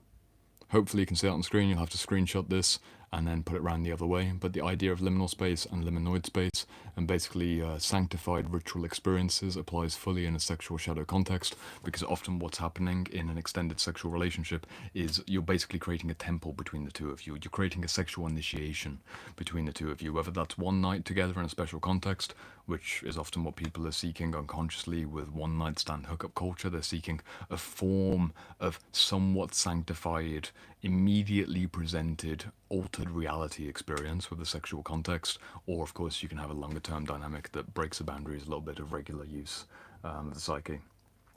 A: Hopefully you can see it on the screen. You'll have to screenshot this and then put it around the other way. But the idea of liminal space and liminoid space and basically sanctified ritual experiences applies fully in a sexual shadow context, because often what's happening in an extended sexual relationship is you're basically creating a temple between the two of you. You're creating a sexual initiation between the two of you, whether that's one night together in a special context, which is often what people are seeking unconsciously with one night stand hookup culture. They're seeking a form of somewhat sanctified, immediately presented, altered reality experience with a sexual context, or of course you can have a longer term dynamic that breaks the boundaries a little bit of regular use of the psyche.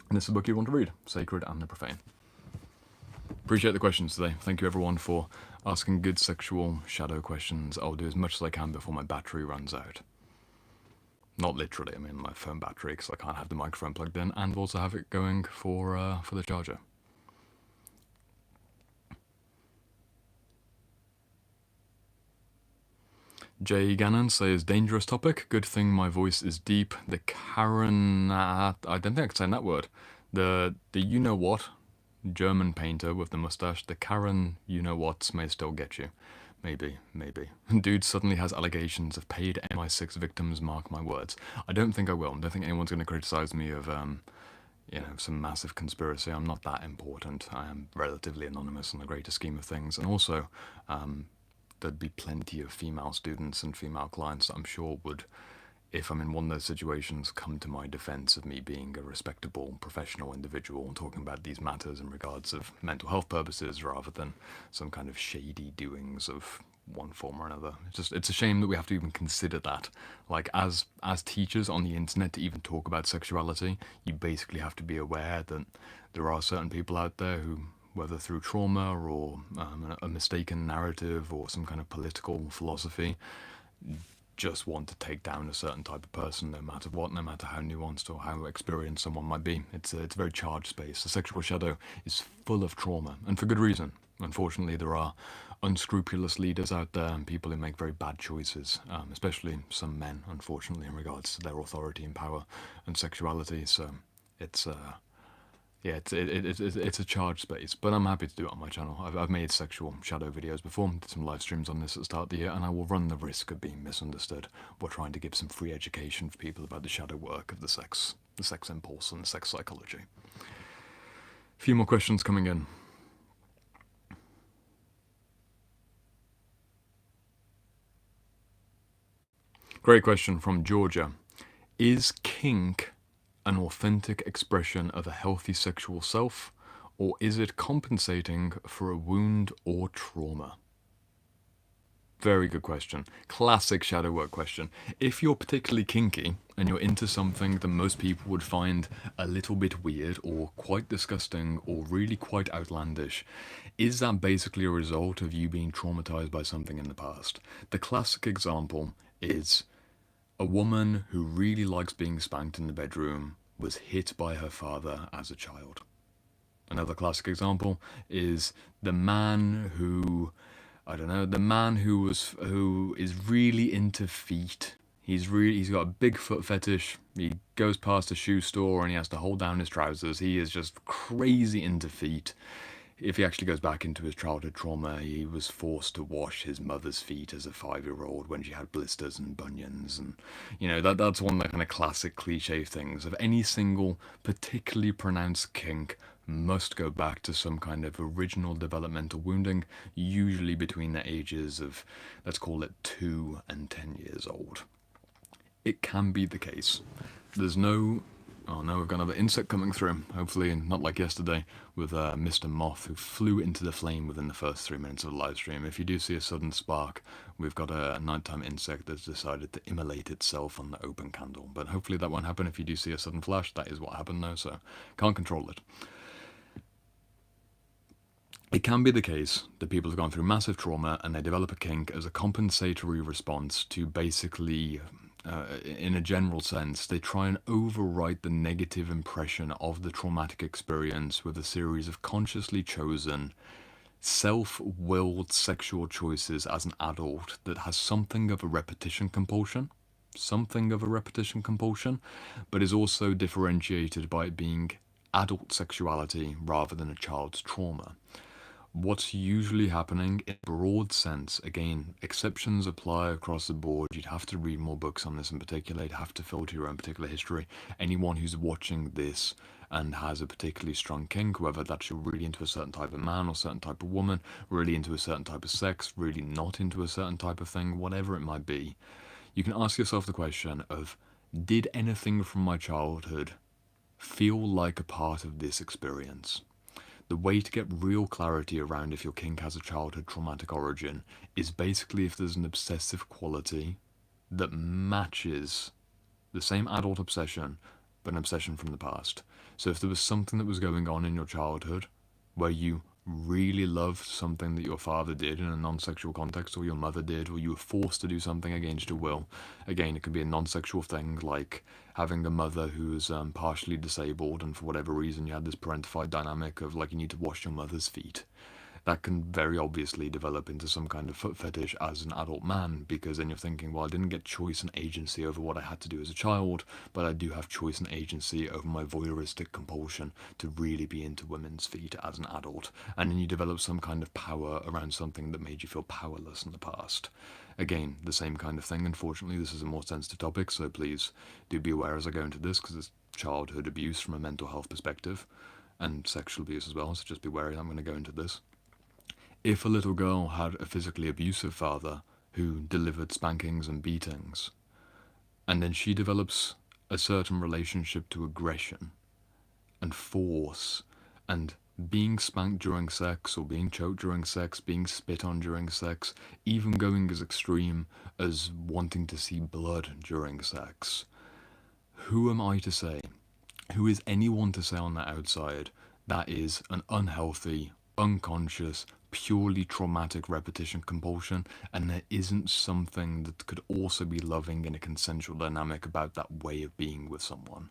A: And this is a book you want to read, Sacred and the Profane. Appreciate the questions today. Thank you everyone for asking good sexual shadow questions. I'll do as much as I can before my battery runs out. Not literally, I mean my phone battery, because I can't have the microphone plugged in, and also have it going for the charger. Jay Gannon says, dangerous topic, good thing my voice is deep. The Karen, I don't think I can say that word. The you-know-what, German painter with the mustache, the Karen you-know-whats may still get you. Maybe. Dude suddenly has allegations of paid MI6 victims, mark my words. I don't think I will. I don't think anyone's going to criticize me of, some massive conspiracy. I'm not that important. I am relatively anonymous in the greater scheme of things. And also, there'd be plenty of female students and female clients that I'm sure would, if I'm in one of those situations, come to my defense of me being a respectable professional individual and talking about these matters in regards of mental health purposes rather than some kind of shady doings of one form or another. It's a shame that we have to even consider that. Like, as teachers on the internet, to even talk about sexuality, you basically have to be aware that there are certain people out there who, whether through trauma or a mistaken narrative or some kind of political philosophy, just want to take down a certain type of person, no matter what, no matter how nuanced or how experienced someone might be. It's a very charged space. The sexual shadow is full of trauma, and for good reason. Unfortunately, there are unscrupulous leaders out there and people who make very bad choices, especially some men, unfortunately, in regards to their authority and power and sexuality. So it's it's a charged space, but I'm happy to do it on my channel. I've made sexual shadow videos before, did some live streams on this at the start of the year, and I will run the risk of being misunderstood. We're trying to give some free education for people about the shadow work of the sex impulse and the sex psychology. A few more questions coming in. Great question from Georgia. Is kink an authentic expression of a healthy sexual self, or is it compensating for a wound or trauma? Very good question. Classic shadow work question. If you're particularly kinky and you're into something that most people would find a little bit weird or quite disgusting or really quite outlandish, is that basically a result of you being traumatized by something in the past? The classic example is a woman who really likes being spanked in the bedroom was hit by her father as a child. Another classic example is the man who, who is really into feet. He's got a big foot fetish. He goes past a shoe store and he has to hold down his trousers. He is just crazy into feet. If he actually goes back into his childhood trauma, he was forced to wash his mother's feet as a 5-year-old when she had blisters and bunions, and that's one of the kind of classic cliche things of any single particularly pronounced kink must go back to some kind of original developmental wounding, usually between the ages of, let's call it 2 and 10 years old. It can be the case. There's no... Oh no, we've got another insect coming through. Hopefully not like yesterday with Mr. Moth, who flew into the flame within the first 3 minutes of the live stream. If you do see a sudden spark, we've got a nighttime insect that's decided to immolate itself on the open candle. But hopefully that won't happen. If you do see a sudden flash, that is what happened though, so can't control it. It can be the case that people have gone through massive trauma and they develop a kink as a compensatory response to basically, in a general sense, they try and overwrite the negative impression of the traumatic experience with a series of consciously chosen, self-willed sexual choices as an adult that has something of a repetition compulsion. But is also differentiated by it being adult sexuality rather than a child's trauma. What's usually happening in a broad sense, again, exceptions apply across the board. You'd have to read more books on this in particular. You'd have to filter your own particular history. Anyone who's watching this and has a particularly strong kink, whether that's you're really into a certain type of man or certain type of woman, really into a certain type of sex, really not into a certain type of thing, whatever it might be, you can ask yourself the question of, did anything from my childhood feel like a part of this experience? The way to get real clarity around if your kink has a childhood traumatic origin is basically if there's an obsessive quality that matches the same adult obsession, but an obsession from the past. So if there was something that was going on in your childhood where you really loved something that your father did in a non-sexual context, or your mother did, or you were forced to do something against your will. Again, it could be a non-sexual thing like having a mother who's partially disabled, and for whatever reason you had this parentified dynamic of like you need to wash your mother's feet. That can very obviously develop into some kind of foot fetish as an adult man, because then you're thinking, well, I didn't get choice and agency over what I had to do as a child, but I do have choice and agency over my voyeuristic compulsion to really be into women's feet as an adult. And then you develop some kind of power around something that made you feel powerless in the past. Again, the same kind of thing. Unfortunately, this is a more sensitive topic, so please do be aware as I go into this, because it's childhood abuse from a mental health perspective, and sexual abuse as well, so just be wary I'm going to go into this. If a little girl had a physically abusive father who delivered spankings and beatings, and then she develops a certain relationship to aggression and force and being spanked during sex or being choked during sex, being spit on during sex, even going as extreme as wanting to see blood during sex, who am I to say, who is anyone to say on the outside that is an unhealthy, unconscious, purely traumatic repetition compulsion, and there isn't something that could also be loving in a consensual dynamic about that way of being with someone?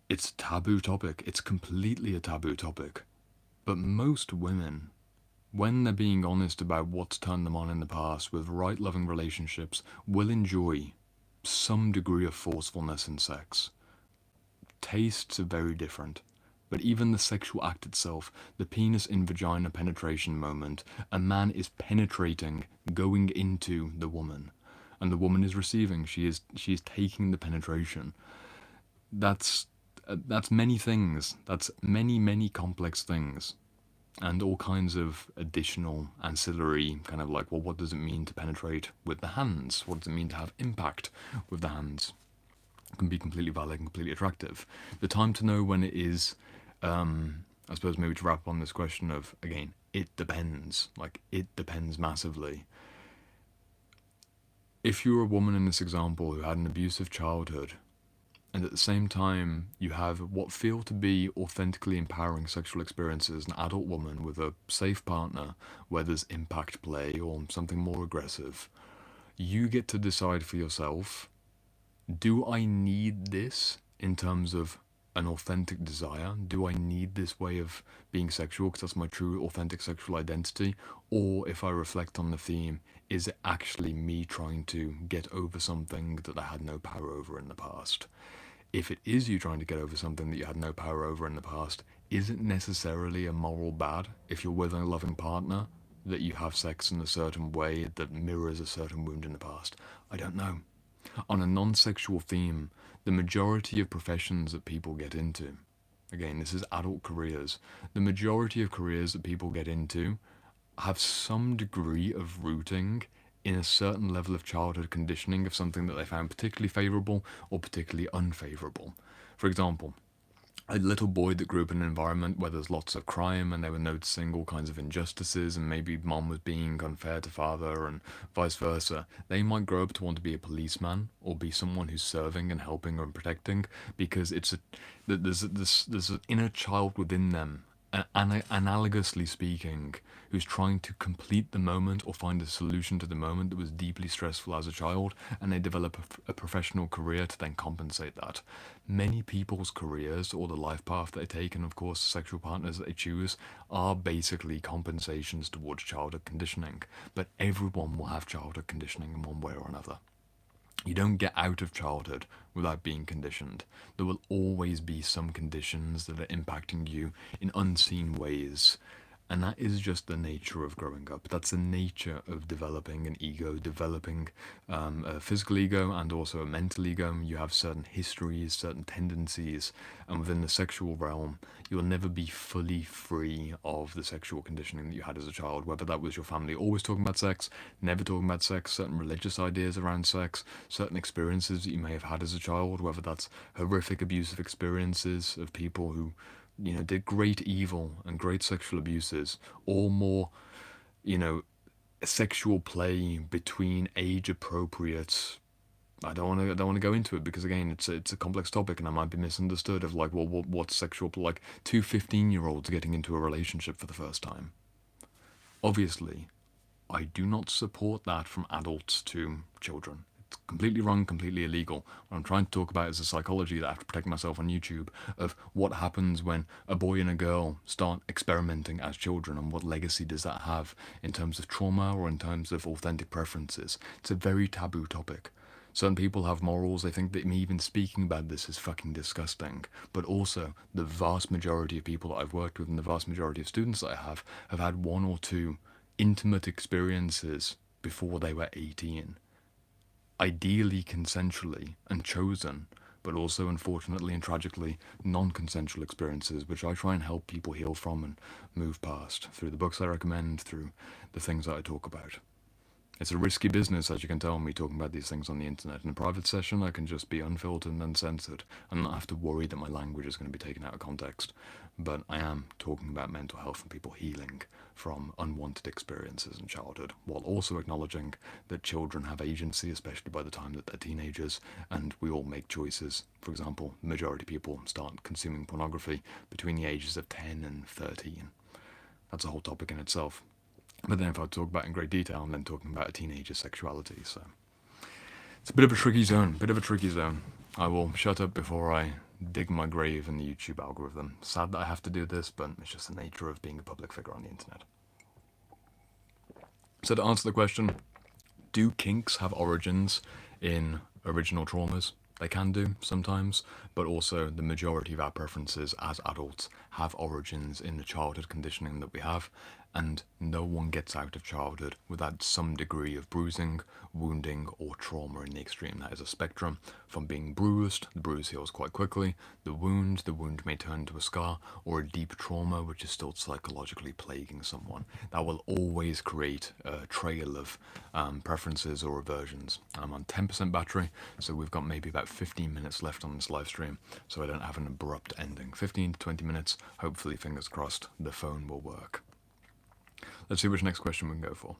A: It's a taboo topic. It's completely a taboo topic. But most women, when they're being honest about what's turned them on in the past with right loving relationships, will enjoy some degree of forcefulness in sex. Tastes are very different. But even the sexual act itself, the penis in vagina penetration moment, a man is penetrating, going into the woman, and the woman is receiving. She is taking the penetration. That's many things. That's many complex things, and all kinds of additional ancillary kind of like, well, what does it mean to penetrate with the hands? What does it mean to have impact with the hands? It can be completely valid and completely attractive. The time to know when it is, I suppose maybe to wrap up on this question of, again, it depends. Like, it depends massively. If you're a woman in this example who had an abusive childhood, and at the same time you have what feel to be authentically empowering sexual experiences, an adult woman with a safe partner where there's impact play or something more aggressive, you get to decide for yourself, do I need this in terms of an authentic desire? Do I need this way of being sexual because that's my true authentic sexual identity? Or if I reflect on the theme, is it actually me trying to get over something that I had no power over in the past? If it is you trying to get over something that you had no power over in the past, is it necessarily a moral bad if you're with a loving partner that you have sex in a certain way that mirrors a certain wound in the past? I don't know. On a non-sexual theme, the majority of professions that people get into, again, this is adult careers, the majority of careers that people get into have some degree of rooting in a certain level of childhood conditioning of something that they found particularly favourable or particularly unfavourable. For example, a little boy that grew up in an environment where there's lots of crime and they were noticing all kinds of injustices and maybe mom was being unfair to father and vice versa, they might grow up to want to be a policeman or be someone who's serving and helping and protecting because there's an inner child within them, analogously speaking, who's trying to complete the moment or find a solution to the moment that was deeply stressful as a child, and they develop a professional career to then compensate that. Many people's careers or the life path they take, and of course the sexual partners that they choose, are basically compensations towards childhood conditioning. But everyone will have childhood conditioning in one way or another. You don't get out of childhood without being conditioned. There will always be some conditions that are impacting you in unseen ways. And that is just the nature of growing up. That's the nature of developing an ego, developing a physical ego and also a mental ego. You have certain histories, certain tendencies, and within the sexual realm, you'll never be fully free of the sexual conditioning that you had as a child, whether that was your family always talking about sex, never talking about sex, certain religious ideas around sex, certain experiences that you may have had as a child, whether that's horrific abusive experiences of people who did great evil and great sexual abuses, or more, sexual play between age appropriate. I don't want to go into it because again, it's a complex topic and I might be misunderstood. Of like, well, what's sexual? Like 2 15-year-olds getting into a relationship for the first time. Obviously, I do not support that from adults to children. It's completely wrong, completely illegal. What I'm trying to talk about is the psychology that I have to protect myself on YouTube of what happens when a boy and a girl start experimenting as children, and what legacy does that have in terms of trauma or in terms of authentic preferences. It's a very taboo topic. Certain people have morals. They think that me even speaking about this is fucking disgusting. But also, the vast majority of people that I've worked with and the vast majority of students that I have had one or two intimate experiences before they were 18. Ideally consensually and chosen, but also unfortunately and tragically non-consensual experiences, which I try and help people heal from and move past through the books I recommend, through the things that I talk about. It's a risky business, as you can tell me talking about these things on the internet. In a private session, I can just be unfiltered and uncensored and not have to worry that my language is going to be taken out of context. But I am talking about mental health and people healing from unwanted experiences in childhood, while also acknowledging that children have agency, especially by the time that they're teenagers, and we all make choices. For example, the majority of people start consuming pornography between the ages of 10 and 13. That's a whole topic in itself. But then if I talk about it in great detail, I'm then talking about a teenager's sexuality, so it's a bit of a tricky zone, I will shut up before I dig my grave in the YouTube algorithm. Sad that I have to do this, but it's just the nature of being a public figure on the internet. So to answer the question, do kinks have origins in original traumas? They can do sometimes, but also the majority of our preferences as adults have origins in the childhood conditioning that we have, and no one gets out of childhood without some degree of bruising, wounding, or trauma in the extreme. That is a spectrum from being bruised, the bruise heals quite quickly, the wound may turn into a scar, or a deep trauma which is still psychologically plaguing someone. That will always create a trail of preferences or aversions. I'm on 10% battery, so we've got maybe about 15 minutes left on this live stream, so I don't have an abrupt ending. 15 to 20 minutes, hopefully, fingers crossed, the phone will work. Let's see which next question we can go for.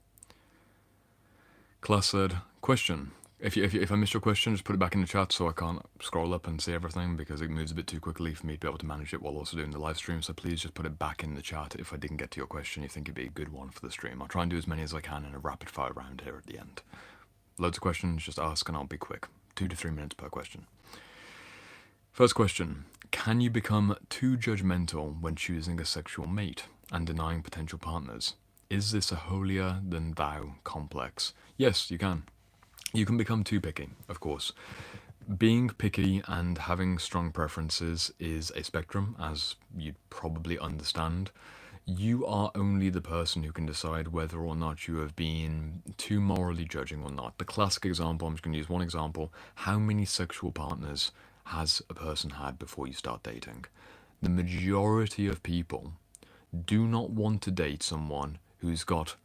A: Class said, question. If I missed your question, just put it back in the chat so I can't scroll up and see everything because it moves a bit too quickly for me to be able to manage it while also doing the live stream. So please just put it back in the chat if I didn't get to your question you think it'd be a good one for the stream. I'll try and do as many as I can in a rapid fire round here at the end. Loads of questions, just ask and I'll be quick. 2 to 3 minutes per question. First question. Can you become too judgmental when choosing a sexual mate and denying potential partners? Is this a holier than thou complex? Yes, you can. You can become too picky, of course. Being picky and having strong preferences is a spectrum, as you'd probably understand. You are only the person who can decide whether or not you have been too morally judging or not. The classic example, I'm just going to use one example. How many sexual partners has a person had before you start dating? The majority of people do not want to date someone who's got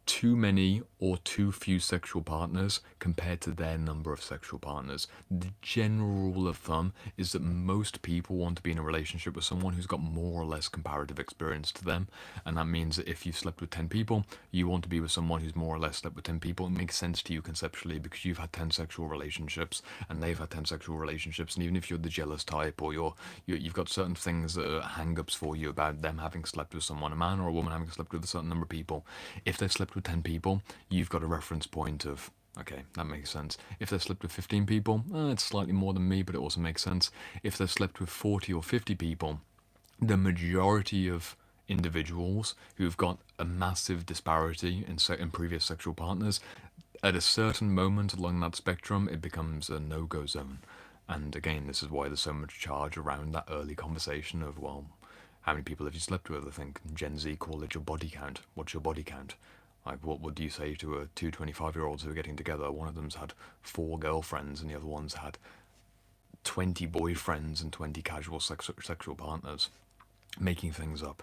A: too many or too few sexual partners compared to their number of sexual partners. The general rule of thumb is that most people want to be in a relationship with someone who's got more or less comparative experience to them. And that means that if you've slept with 10 people, you want to be with someone who's more or less slept with 10 people. It makes sense to you conceptually because you've had 10 sexual relationships and they've had 10 sexual relationships. And even if you're the jealous type or you've got certain things that are hang-ups for you about them having slept with someone, a man or a woman having slept with a certain number of people, if they've slept with 10 people, you've got a reference point of, okay, that makes sense. If they've slept with 15 people, it's slightly more than me, but it also makes sense. If they've slept with 40 or 50 people, the majority of individuals who've got a massive disparity in previous sexual partners, at a certain moment along that spectrum, it becomes a no-go zone. And again, this is why there's so much charge around that early conversation of, well, how many people have you slept with? I think Gen Z call it your body count. What's your body count? Like, what would you say to two 25-year-olds who are getting together? One of them's had 4 girlfriends and the other one's had 20 boyfriends and 20 casual sexual partners, making things up.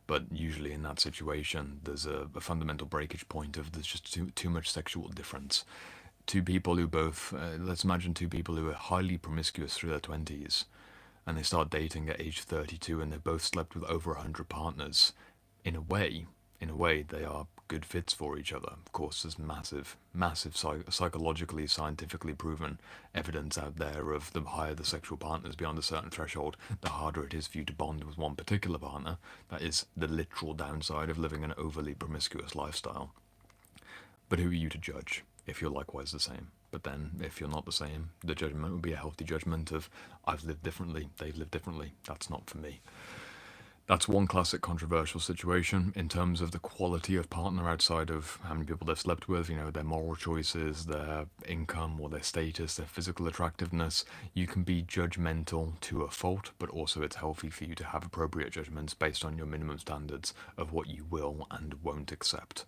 A: But usually in that situation, there's a fundamental breakage point of there's just too much sexual difference. Two people who both, let's imagine 2 people who are highly promiscuous through their 20s, and they start dating at age 32 and they both slept with over 100 partners. In a way, they are good fits for each other. Of course, there's massive psychologically, scientifically proven evidence out there of the higher the sexual partners beyond a certain threshold, the harder it is for you to bond with one particular partner. That is the literal downside of living an overly promiscuous lifestyle. But who are you to judge if you're likewise the same? But then, if you're not the same, the judgment would be a healthy judgment of, I've lived differently, they've lived differently, that's not for me. That's one classic controversial situation in terms of the quality of partner outside of how many people they've slept with, their moral choices, their income or their status, their physical attractiveness. You can be judgmental to a fault, but also it's healthy for you to have appropriate judgments based on your minimum standards of what you will and won't accept.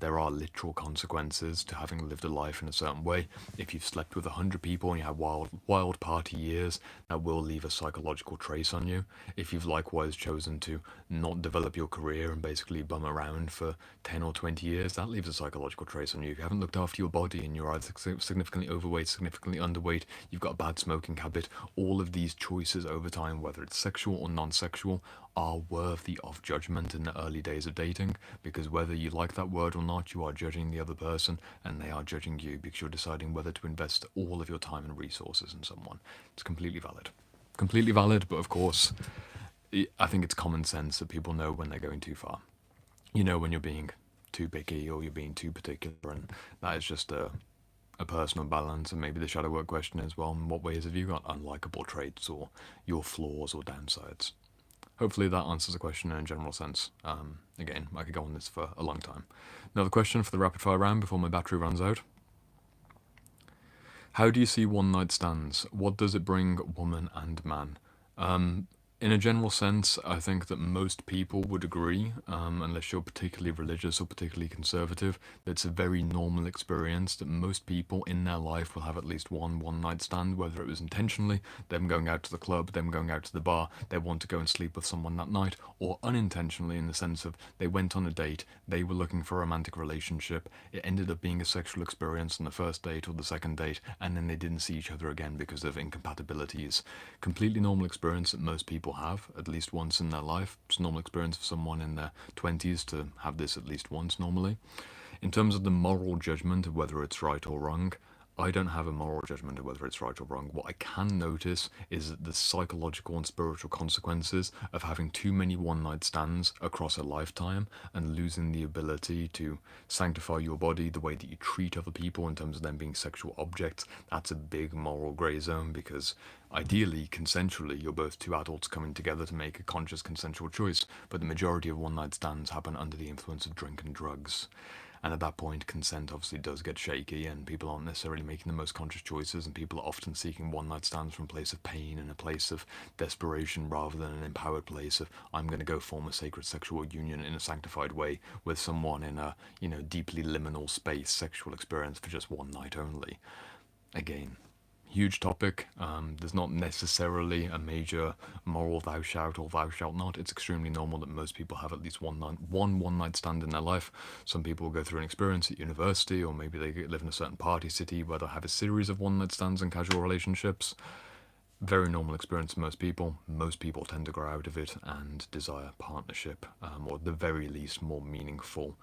A: There are literal consequences to having lived a life in a certain way. If you've slept with 100 people and you have wild party years, that will leave a psychological trace on you. If you've likewise chosen to not develop your career and basically bum around for 10 or 20 years, that leaves a psychological trace on you. If you haven't looked after your body and you're either significantly overweight, significantly underweight, you've got a bad smoking habit, all of these choices over time, whether it's sexual or non-sexual, are worthy of judgment in the early days of dating, because whether you like that word or not, you are judging the other person and they are judging you because you're deciding whether to invest all of your time and resources in someone. It's completely valid. Completely valid, but of course, I think it's common sense that people know when they're going too far. You know when you're being too picky or you're being too particular, and that is just a personal balance. And maybe the shadow work question is, well, in what ways have you got unlikable traits or your flaws or downsides? Hopefully that answers the question in a general sense. Again, I could go on this for a long time. Another question for the rapid fire round before my battery runs out. How do you see one night stands? What does it bring woman and man? In a general sense, I think that most people would agree, unless you're particularly religious or particularly conservative, that it's a very normal experience that most people in their life will have at least one night stand, whether it was intentionally, them going out to the club, them going out to the bar, they want to go and sleep with someone that night, or unintentionally in the sense of they went on a date, they were looking for a romantic relationship, it ended up being a sexual experience on the first date or the second date, and then they didn't see each other again because of incompatibilities. Completely normal experience that most people have at least once in their life. It's a normal experience for someone in their 20s to have this at least once normally. In terms of the moral judgment of whether it's right or wrong, I don't have a moral judgment of whether it's right or wrong. What I can notice is that the psychological and spiritual consequences of having too many one-night stands across a lifetime and losing the ability to sanctify your body, the way that you treat other people in terms of them being sexual objects, that's a big moral grey zone, because ideally, consensually, you're both two adults coming together to make a conscious consensual choice, but the majority of one-night stands happen under the influence of drink and drugs. And at that point, consent obviously does get shaky, and people aren't necessarily making the most conscious choices, and people are often seeking one-night stands from a place of pain and a place of desperation rather than an empowered place of, I'm going to go form a sacred sexual union in a sanctified way with someone in a, deeply liminal space sexual experience for just one night only. Again, huge topic. There's not necessarily a major moral thou shalt or thou shalt not. It's extremely normal that most people have at least one one-night stand in their life. Some people will go through an experience at university, or maybe they live in a certain party city where they'll have a series of one-night stands and casual relationships. Very normal experience for most people. Most people tend to grow out of it and desire partnership, or at the very least more meaningful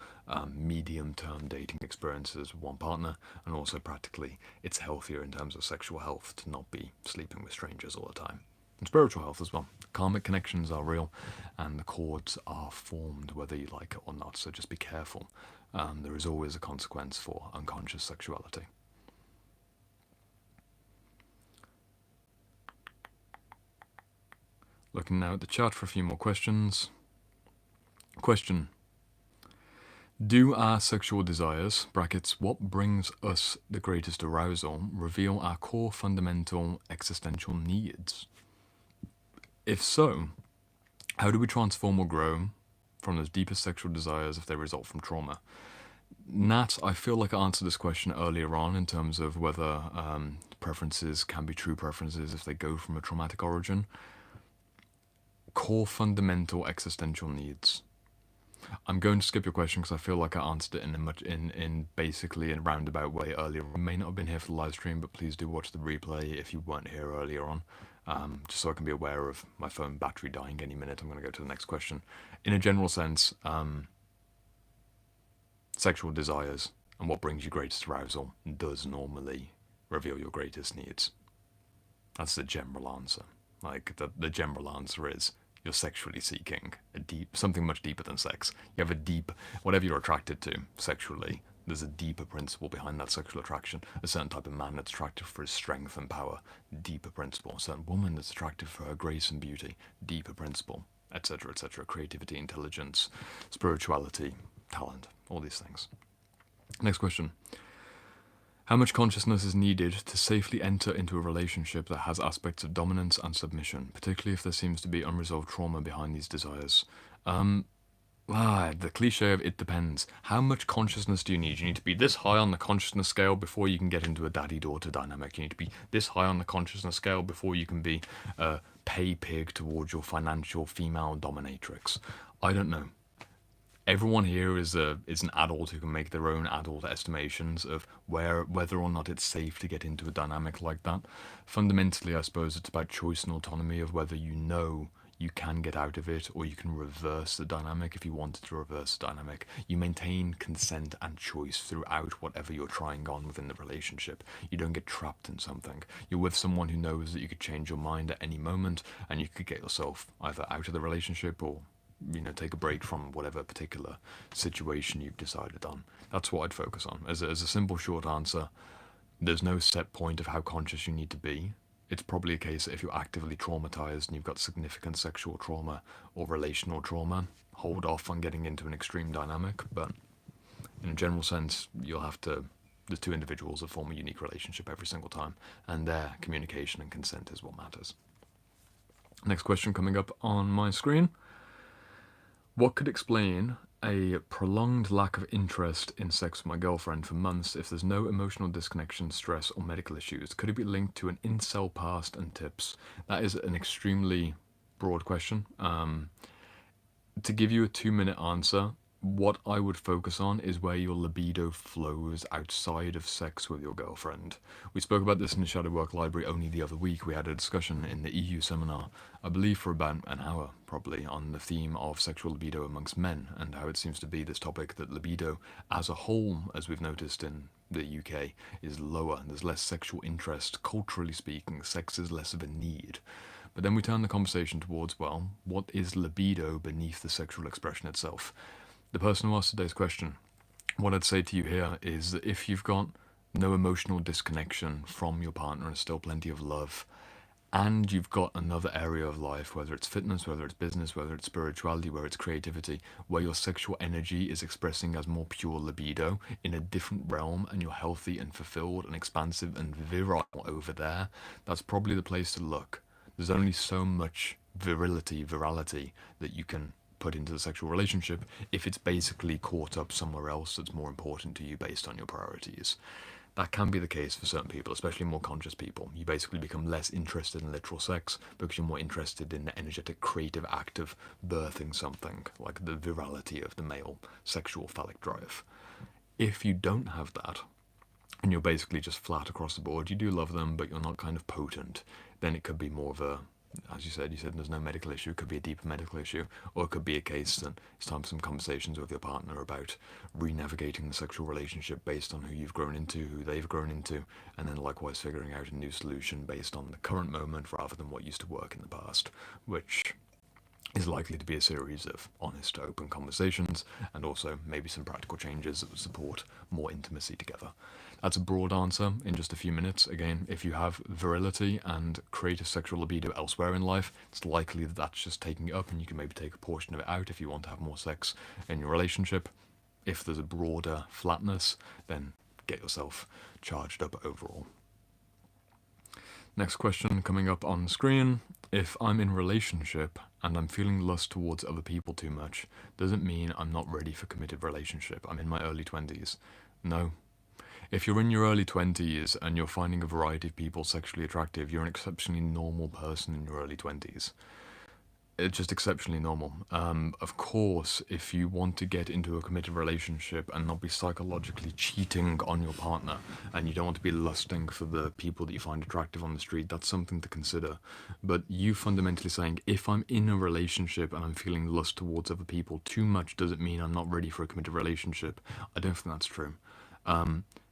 A: medium-term dating experiences with one partner. And also practically it's healthier in terms of sexual health to not be sleeping with strangers all the time. And spiritual health as well. Karmic connections are real and the cords are formed whether you like it or not, so just be careful. There is always a consequence for unconscious sexuality. Looking now at the chat for a few more questions. Question. Do our sexual desires, brackets, what brings us the greatest arousal, reveal our core fundamental existential needs? If so, how do we transform or grow from those deepest sexual desires if they result from trauma? Nat, I feel like I answered this question earlier on in terms of whether preferences can be true preferences if they go from a traumatic origin. Core fundamental existential needs. I'm going to skip your question because I feel like I answered it in basically a roundabout way earlier. You may not have been here for the live stream, but please do watch the replay if you weren't here earlier on, just so I can be aware of my phone battery dying any minute. I'm going to go to the next question. In a general sense, sexual desires and what brings you greatest arousal does normally reveal your greatest needs. That's the general answer. Like the general answer is you're sexually seeking something much deeper than sex. You have a deep, whatever you're attracted to sexually, there's a deeper principle behind that sexual attraction. A certain type of man that's attractive for his strength and power, deeper principle. A certain woman that's attractive for her grace and beauty, deeper principle, etc., etc. Creativity, intelligence, spirituality, talent, all these things. Next question. How much consciousness is needed to safely enter into a relationship that has aspects of dominance and submission, particularly if there seems to be unresolved trauma behind these desires? The cliche of it depends. How much consciousness do you need? You need to be this high on the consciousness scale before you can get into a daddy-daughter dynamic. You need to be this high on the consciousness scale before you can be a pay pig towards your financial female dominatrix. I don't know. Everyone here is an adult who can make their own adult estimations of whether or not it's safe to get into a dynamic like that. Fundamentally, I suppose it's about choice and autonomy of whether you know you can get out of it or you can reverse the dynamic. If you wanted to reverse the dynamic, you maintain consent and choice throughout whatever you're trying on within the relationship. You don't get trapped in something. You're with someone who knows that you could change your mind at any moment and you could get yourself either out of the relationship or take a break from whatever particular situation you've decided on. That's what I'd focus on. As a simple short answer, there's no set point of how conscious you need to be. It's probably a case that if you're actively traumatized and you've got significant sexual trauma or relational trauma, hold off on getting into an extreme dynamic. But in a general sense, the two individuals that form a unique relationship every single time, and their communication and consent is what matters. Next question coming up on my screen. What could explain a prolonged lack of interest in sex with my girlfriend for months if there's no emotional disconnection, stress, or medical issues? Could it be linked to an incel past and tips? That is an extremely broad question. To give you a 2-minute answer, what I would focus on is where your libido flows outside of sex with your girlfriend. We spoke about this in the Shadow Work Library only the other week. We had a discussion in the EU seminar, I believe for about an hour probably, on the theme of sexual libido amongst men and how it seems to be this topic that libido as a whole, as we've noticed in the UK, is lower. There's less sexual interest. Culturally speaking, sex is less of a need. But then we turn the conversation towards, well, what is libido beneath the sexual expression itself? The person who asked today's question, what I'd say to you here is that if you've got no emotional disconnection from your partner and still plenty of love, and you've got another area of life, whether it's fitness, whether it's business, whether it's spirituality, whether it's creativity, where your sexual energy is expressing as more pure libido in a different realm and you're healthy and fulfilled and expansive and virile over there, that's probably the place to look. There's only so much virality that you can put into the sexual relationship if it's basically caught up somewhere else that's more important to you based on your priorities. That can be the case for certain people, especially more conscious people. You basically become less interested in literal sex because you're more interested in the energetic, creative act of birthing something, like the virality of the male sexual phallic drive. If you don't have that, and you're basically just flat across the board, you do love them, but you're not kind of potent, then it could be more of a, as you said there's no medical issue, it could be a deeper medical issue, or it could be a case that it's time for some conversations with your partner about re-navigating the sexual relationship based on who you've grown into, who they've grown into, and then likewise figuring out a new solution based on the current moment rather than what used to work in the past, which is likely to be a series of honest, open conversations, and also maybe some practical changes that would support more intimacy together. That's a broad answer in just a few minutes. Again, if you have virility and creative sexual libido elsewhere in life, it's likely that that's just taking it up, and you can maybe take a portion of it out if you want to have more sex in your relationship. If there's a broader flatness, then get yourself charged up overall. Next question coming up on screen. If I'm in a relationship and I'm feeling lust towards other people too much, does it mean I'm not ready for committed relationship? I'm in my early 20s. No. If you're in your early 20s and you're finding a variety of people sexually attractive, you're an exceptionally normal person in your early 20s. It's just exceptionally normal. Of course, if you want to get into a committed relationship and not be psychologically cheating on your partner, and you don't want to be lusting for the people that you find attractive on the street, that's something to consider. But you fundamentally saying, if I'm in a relationship and I'm feeling lust towards other people too much, does it mean I'm not ready for a committed relationship? I don't think that's true.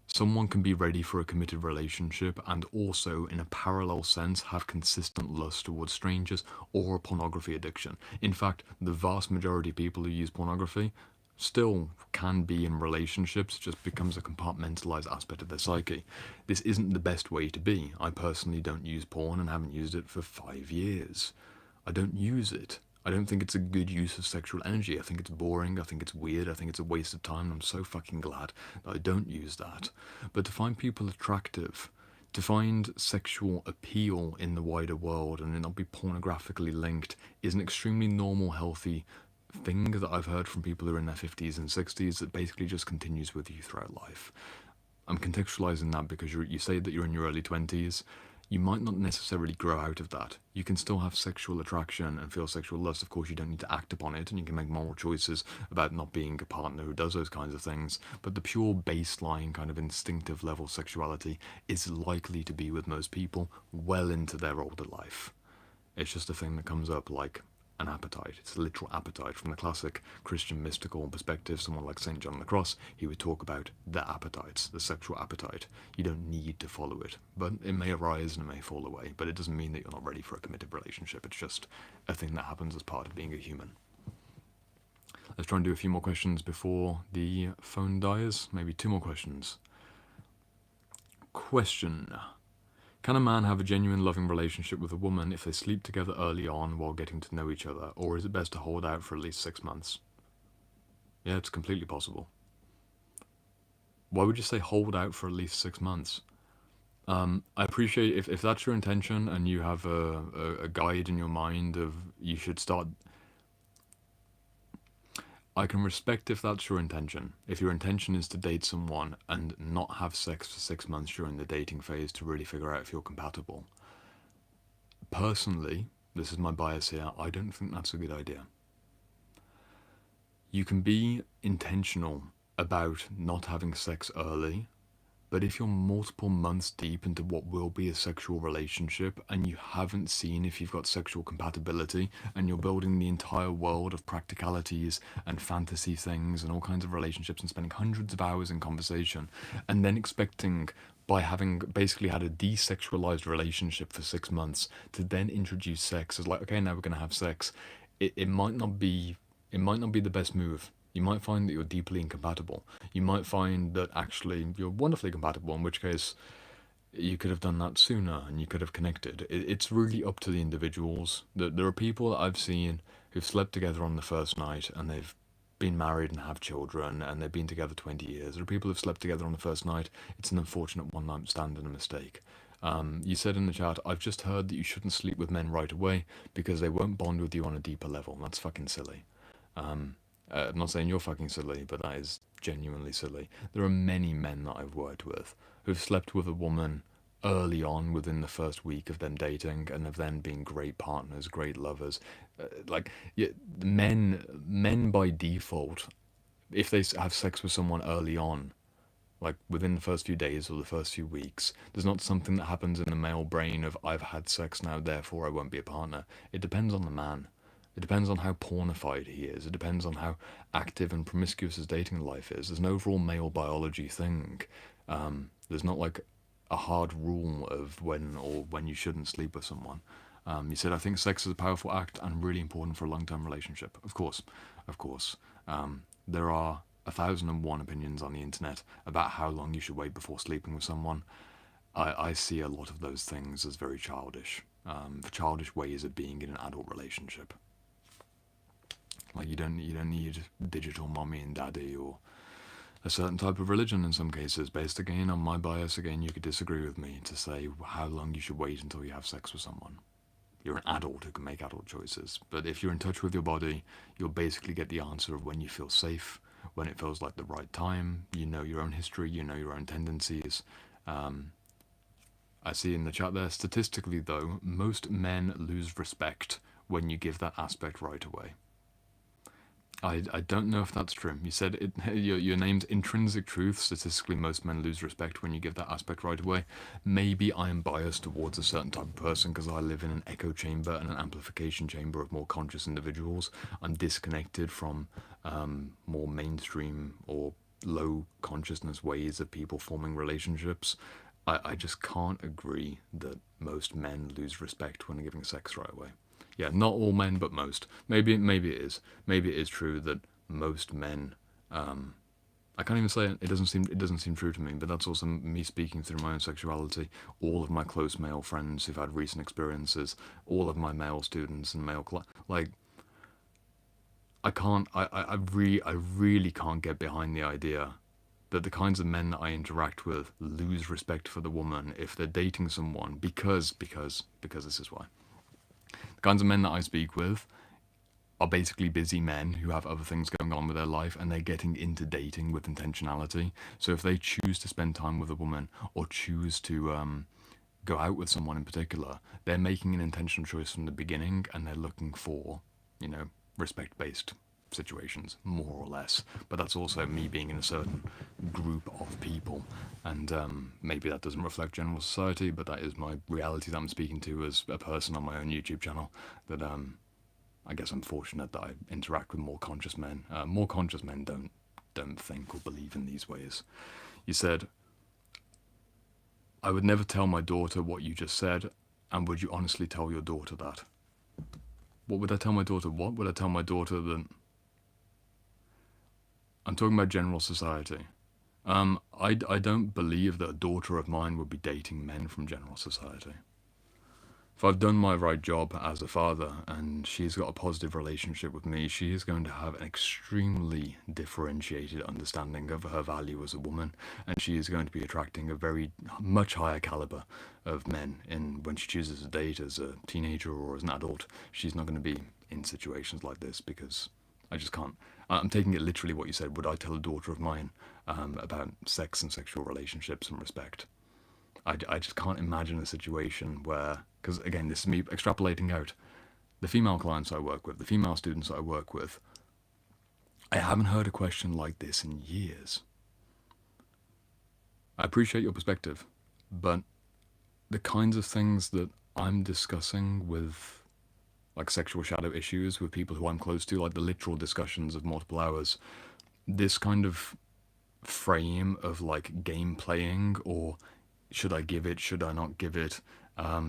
A: Someone can be ready for a committed relationship and also, in a parallel sense, have consistent lust towards strangers or a pornography addiction. In fact, the vast majority of people who use pornography still can be in relationships, just becomes a compartmentalized aspect of their psyche. This isn't the best way to be. I personally don't use porn and haven't used it for 5 years. I don't use it. I don't think it's a good use of sexual energy. I think it's boring. I think it's weird. I think it's a waste of time. And I'm so fucking glad that I don't use that. But to find people attractive, to find sexual appeal in the wider world and it not be pornographically linked is an extremely normal, healthy thing that I've heard from people who are in their 50s and 60s that basically just continues with you throughout life. I'm contextualizing that because you say that you're in your early 20s. You might not necessarily grow out of that. You can still have sexual attraction and feel sexual lust. Of course, you don't need to act upon it, and you can make moral choices about not being a partner who does those kinds of things. But the pure baseline kind of instinctive level sexuality is likely to be with most people well into their older life. It's just a thing that comes up like an appetite. It's a literal appetite. From the classic Christian mystical perspective, someone like St. John of the Cross, he would talk about the appetites, the sexual appetite. You don't need to follow it, but it may arise and it may fall away, but it doesn't mean that you're not ready for a committed relationship. It's just a thing that happens as part of being a human. Let's try and do a few more questions before the phone dies. Maybe 2 more questions. Question. Can a man have a genuine loving relationship with a woman if they sleep together early on while getting to know each other, or is it best to hold out for at least 6 months? Yeah, it's completely possible. Why would you say hold out for at least 6 months? I appreciate if that's your intention and you have a guide in your mind of you should start. I can respect if that's your intention. If your intention is to date someone and not have sex for 6 months during the dating phase to really figure out if you're compatible. Personally, this is my bias here, I don't think that's a good idea. You can be intentional about not having sex early, but if you're multiple months deep into what will be a sexual relationship and you haven't seen if you've got sexual compatibility and you're building the entire world of practicalities and fantasy things and all kinds of relationships and spending hundreds of hours in conversation and then expecting, by having basically had a desexualized relationship for 6 months, to then introduce sex as like, okay, now we're going to have sex, it might not be the best move. You might find that you're deeply incompatible. You might find that actually you're wonderfully compatible, in which case you could have done that sooner and you could have connected. It's really up to the individuals. There are people that I've seen who've slept together on the first night and they've been married and have children and they've been together 20 years. There are people who've slept together on the first night. It's an unfortunate one-night stand and a mistake. You said in the chat, I've just heard that you shouldn't sleep with men right away because they won't bond with you on a deeper level. That's fucking silly. I'm not saying you're fucking silly, but that is genuinely silly. There are many men that I've worked with who've slept with a woman early on within the first week of them dating and have then been great partners, great lovers. Like, yeah, men by default, if they have sex with someone early on, like within the first few days or the first few weeks, there's not something that happens in the male brain of I've had sex now, therefore I won't be a partner. It depends on the man. It depends on how pornified he is. It depends on how active and promiscuous his dating life is. There's an overall male biology thing. There's not like a hard rule of when you shouldn't sleep with someone. You said, I think sex is a powerful act and really important for a long-term relationship. Of course, of course. There are 1,001 opinions on the internet about how long you should wait before sleeping with someone. I see a lot of those things as very childish. Childish ways of being in an adult relationship. Like you don't need digital mommy and daddy or a certain type of religion in some cases. Based again on my bias, again you could disagree with me to say how long you should wait until you have sex with someone. You're an adult who can make adult choices. But if you're in touch with your body, you'll basically get the answer of when you feel safe, when it feels like the right time. You know your own history, you know your own tendencies. I see in the chat there, statistically though, most men lose respect when you give that aspect right away. I don't know if that's true. You said it, your name's intrinsic truth. Statistically, most men lose respect when you give that aspect right away. Maybe I am biased towards a certain type of person because I live in an echo chamber and an amplification chamber of more conscious individuals. I'm disconnected from more mainstream or low consciousness ways of people forming relationships. I just can't agree that most men lose respect when giving sex right away. Yeah, not all men, but most. Maybe it is. Maybe it is true that most men. I can't even say it. It doesn't seem true to me. But that's also me speaking through my own sexuality. All of my close male friends who've had recent experiences. All of my male students and male like. I can't. I really can't get behind the idea that the kinds of men that I interact with lose respect for the woman if they're dating someone because this is why. The kinds of men that I speak with are basically busy men who have other things going on with their life and they're getting into dating with intentionality. So if they choose to spend time with a woman or choose to go out with someone in particular, they're making an intentional choice from the beginning and they're looking for, respect-based situations, more or less. But that's also me being in a certain group of people, and maybe that doesn't reflect general society, but that is my reality that I'm speaking to as a person on my own YouTube channel. That I guess I'm fortunate that I interact with more conscious men. More conscious men don't think or believe in these ways. You said, I would never tell my daughter what you just said, and would you honestly tell your daughter that? What would I tell my daughter? What would I tell my daughter that? I'm talking about general society. I don't believe that a daughter of mine would be dating men from general society. If I've done my right job as a father and she's got a positive relationship with me, she is going to have an extremely differentiated understanding of her value as a woman, and she is going to be attracting a very much higher caliber of men when she chooses to date as a teenager or as an adult. She's not going to be in situations like this because I just can't. I'm taking it literally what you said. Would I tell a daughter of mine about sex and sexual relationships and respect? I just can't imagine a situation where, because again, this is me extrapolating out, the female clients I work with, the female students I work with, I haven't heard a question like this in years. I appreciate your perspective, but the kinds of things that I'm discussing with like sexual shadow issues with people who I'm close to, like the literal discussions of multiple hours, this kind of frame of like game playing or should I give it, should I not give it,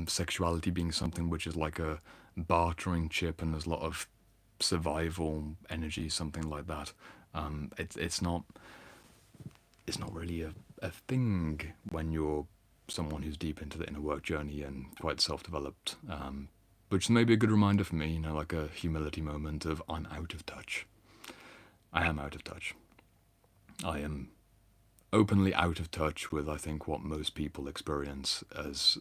A: sexuality being something which is like a bartering chip and there's a lot of survival energy, something like that. It's not really a thing when you're someone who's deep into the inner work journey and quite self-developed, which may be a good reminder for me, like a humility moment of I'm out of touch. I am out of touch. I am openly out of touch with, I think, what most people experience as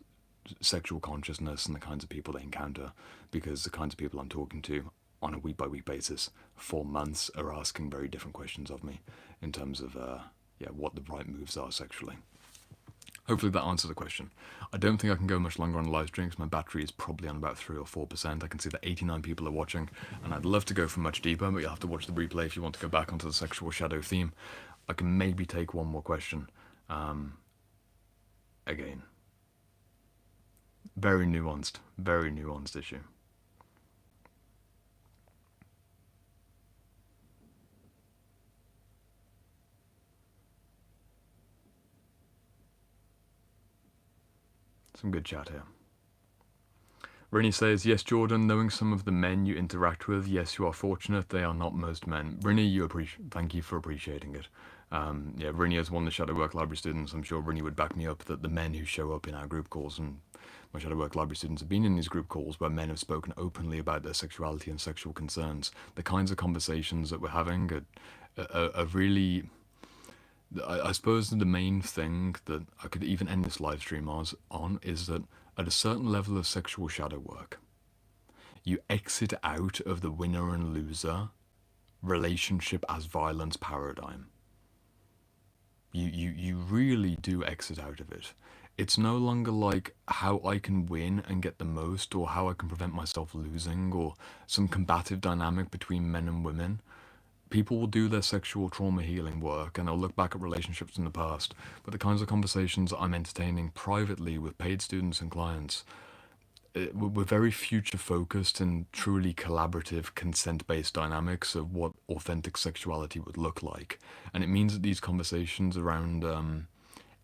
A: sexual consciousness and the kinds of people they encounter, because the kinds of people I'm talking to on a week-by-week basis for months are asking very different questions of me in terms of what the right moves are sexually. Hopefully that answers the question. I don't think I can go much longer on the live stream because my battery is probably on about 3 or 4%. I can see that 89 people are watching, and I'd love to go for much deeper, but you'll have to watch the replay if you want to go back onto the sexual shadow theme. I can maybe take one more question. Again, very nuanced issue. Some good chat here. Rini says, yes, Jordan, knowing some of the men you interact with, yes, you are fortunate. They are not most men. Rini, thank you for appreciating it. Rini is one of the Shadow Work Library students. I'm sure Rini would back me up that the men who show up in our group calls, and my Shadow Work Library students have been in these group calls where men have spoken openly about their sexuality and sexual concerns. The kinds of conversations that we're having are really... I suppose the main thing that I could even end this live stream on is that at a certain level of sexual shadow work, you exit out of the winner and loser relationship as violence paradigm. You really do exit out of it. It's no longer like how I can win and get the most, or how I can prevent myself losing, or some combative dynamic between men and women. People will do their sexual trauma healing work and they'll look back at relationships in the past, but the kinds of conversations I'm entertaining privately with paid students and clients, we're very future focused and truly collaborative, consent-based dynamics of what authentic sexuality would look like. And it means that these conversations around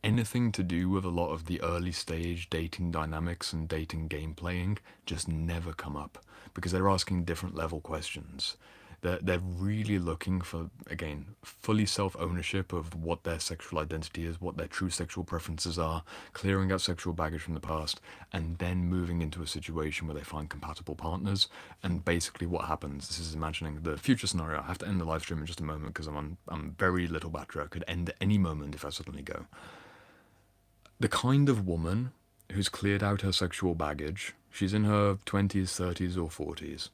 A: anything to do with a lot of the early stage dating dynamics and dating game playing just never come up, because they're asking different level questions. They're really looking for, again, fully self-ownership of what their sexual identity is, what their true sexual preferences are, clearing out sexual baggage from the past, and then moving into a situation where they find compatible partners. And basically what happens, this is imagining the future scenario. I have to end the live stream in just a moment because I'm very little battery. I could end at any moment if I suddenly go. The kind of woman who's cleared out her sexual baggage, she's in her 20s, 30s, or 40s.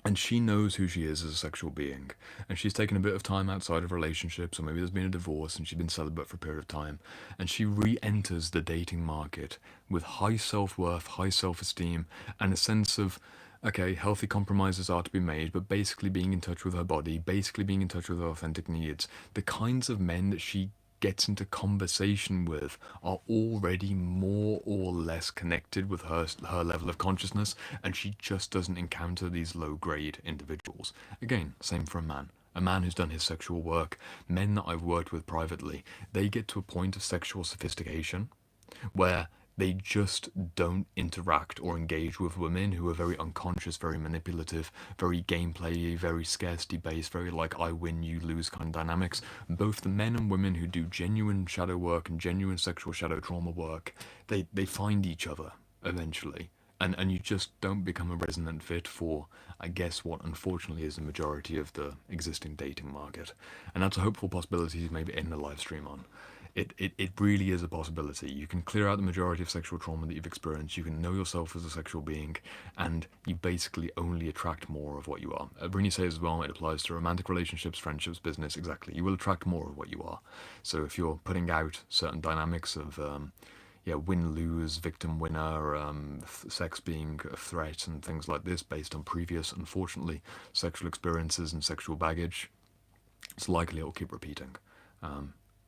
A: And she knows who she is as a sexual being. And she's taken a bit of time outside of relationships, or maybe there's been a divorce and she's been celibate for a period of time. And she re-enters the dating market with high self-worth, high self-esteem, and a sense of, okay, healthy compromises are to be made, but basically being in touch with her body, basically being in touch with her authentic needs. The kinds of men that she gets into conversation with are already more or less connected with her level of consciousness, and she just doesn't encounter these low-grade individuals. Again, same for a man who's done his sexual work. Men that I've worked with privately, they get to a point of sexual sophistication where they just don't interact or engage with women who are very unconscious, very manipulative, very gameplay, very scarcity-based, very like I win, you lose kind of dynamics. Both the men and women who do genuine shadow work and genuine sexual shadow trauma work, they find each other eventually. And you just don't become a resonant fit for, I guess, what unfortunately is the majority of the existing dating market. And that's a hopeful possibility to maybe end the live stream on. It really is a possibility. You can clear out the majority of sexual trauma that you've experienced. You can know yourself as a sexual being, and you basically only attract more of what you are. Brini says as well, it applies to romantic relationships, friendships, business, exactly. You will attract more of what you are. So if you're putting out certain dynamics of win-lose, victim-winner, sex being a threat and things like this based on previous, unfortunately, sexual experiences and sexual baggage, it's likely it will keep repeating.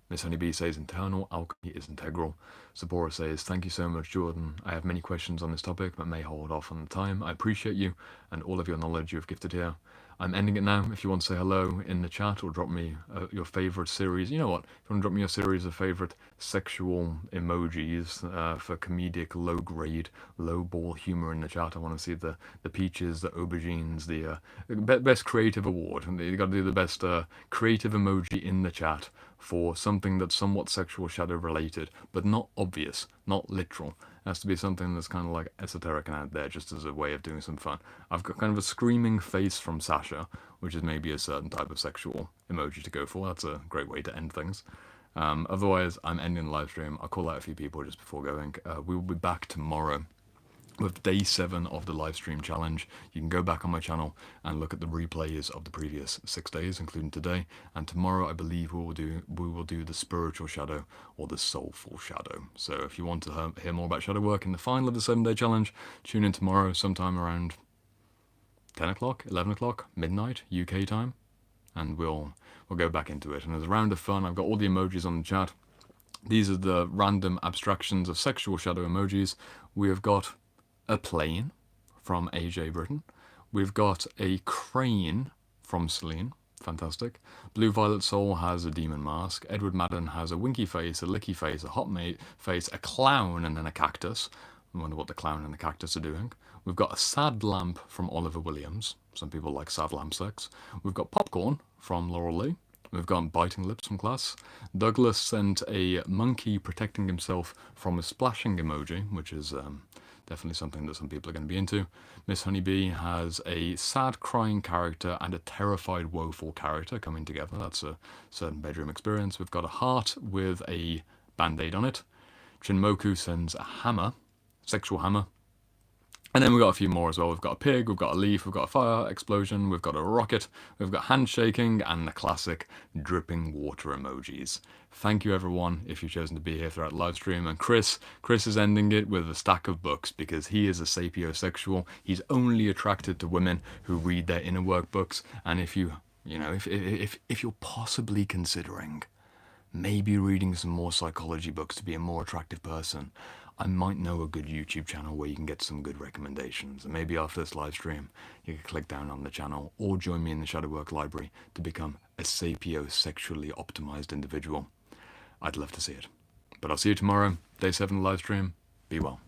A: Miss Honeybee says internal alchemy is integral. Sabora says, thank you so much, Jordan. I have many questions on this topic, but may hold off on the time. I appreciate you and all of your knowledge you have gifted here. I'm ending it now. If you want to say hello in the chat or drop me your favorite series, you know what? If you want to drop me a series of favorite sexual emojis for comedic, low-grade, low-ball humor in the chat, I want to see the peaches, the aubergines, the best creative award. You've got to do the best creative emoji in the chat for something that's somewhat sexual shadow related, but not obvious, not literal. It has to be something that's kind of like esoteric and out there, just as a way of doing some fun. I've got kind of a screaming face from Sasha, which is maybe a certain type of sexual emoji to go for. That's a great way to end things. Otherwise, I'm ending the live stream. I'll call out a few people just before going. We will be back tomorrow with day 7 of the live stream challenge. You can go back on my channel and look at the replays of the previous 6 days, including today. And tomorrow, I believe we will do the spiritual shadow or the soulful shadow. So if you want to hear more about shadow work in the final of the 7-day challenge, tune in tomorrow sometime around 10 o'clock, 11 o'clock, midnight UK time, and we'll go back into it. And as a round of fun, I've got all the emojis on the chat. These are the random abstractions of sexual shadow emojis. We have got a plane from AJ Britain. We've got a crane from Celine. Fantastic. Blue Violet Soul has a demon mask. Edward Madden has a winky face, a licky face, a hot mate face, a clown, and then a cactus. I wonder what the clown and the cactus are doing. We've got a sad lamp from Oliver Williams. Some people like sad lamp sex. We've got popcorn from Laurel Lee. We've got biting lips from Class. Douglas sent a monkey protecting himself from a splashing emoji, which is definitely something that some people are going to be into. Miss Honeybee has a sad crying character and a terrified woeful character coming together. That's a certain bedroom experience. We've got a heart with a band-aid on it. Chinmoku sends a hammer, sexual hammer. And then we've got a few more as well. We've got a pig, we've got a leaf, we've got a fire explosion, we've got a rocket, we've got handshaking, and the classic dripping water emojis. Thank you everyone if you've chosen to be here throughout the live stream. And Chris is ending it with a stack of books because he is a sapiosexual. He's only attracted to women who read their inner work books. And if if you're possibly considering maybe reading some more psychology books to be a more attractive person, I might know a good YouTube channel where you can get some good recommendations. And maybe after this live stream, you can click down on the channel or join me in the Shadowwork library to become a sapiosexually optimized individual. I'd love to see it. But I'll see you tomorrow, day 7 live stream. Be well.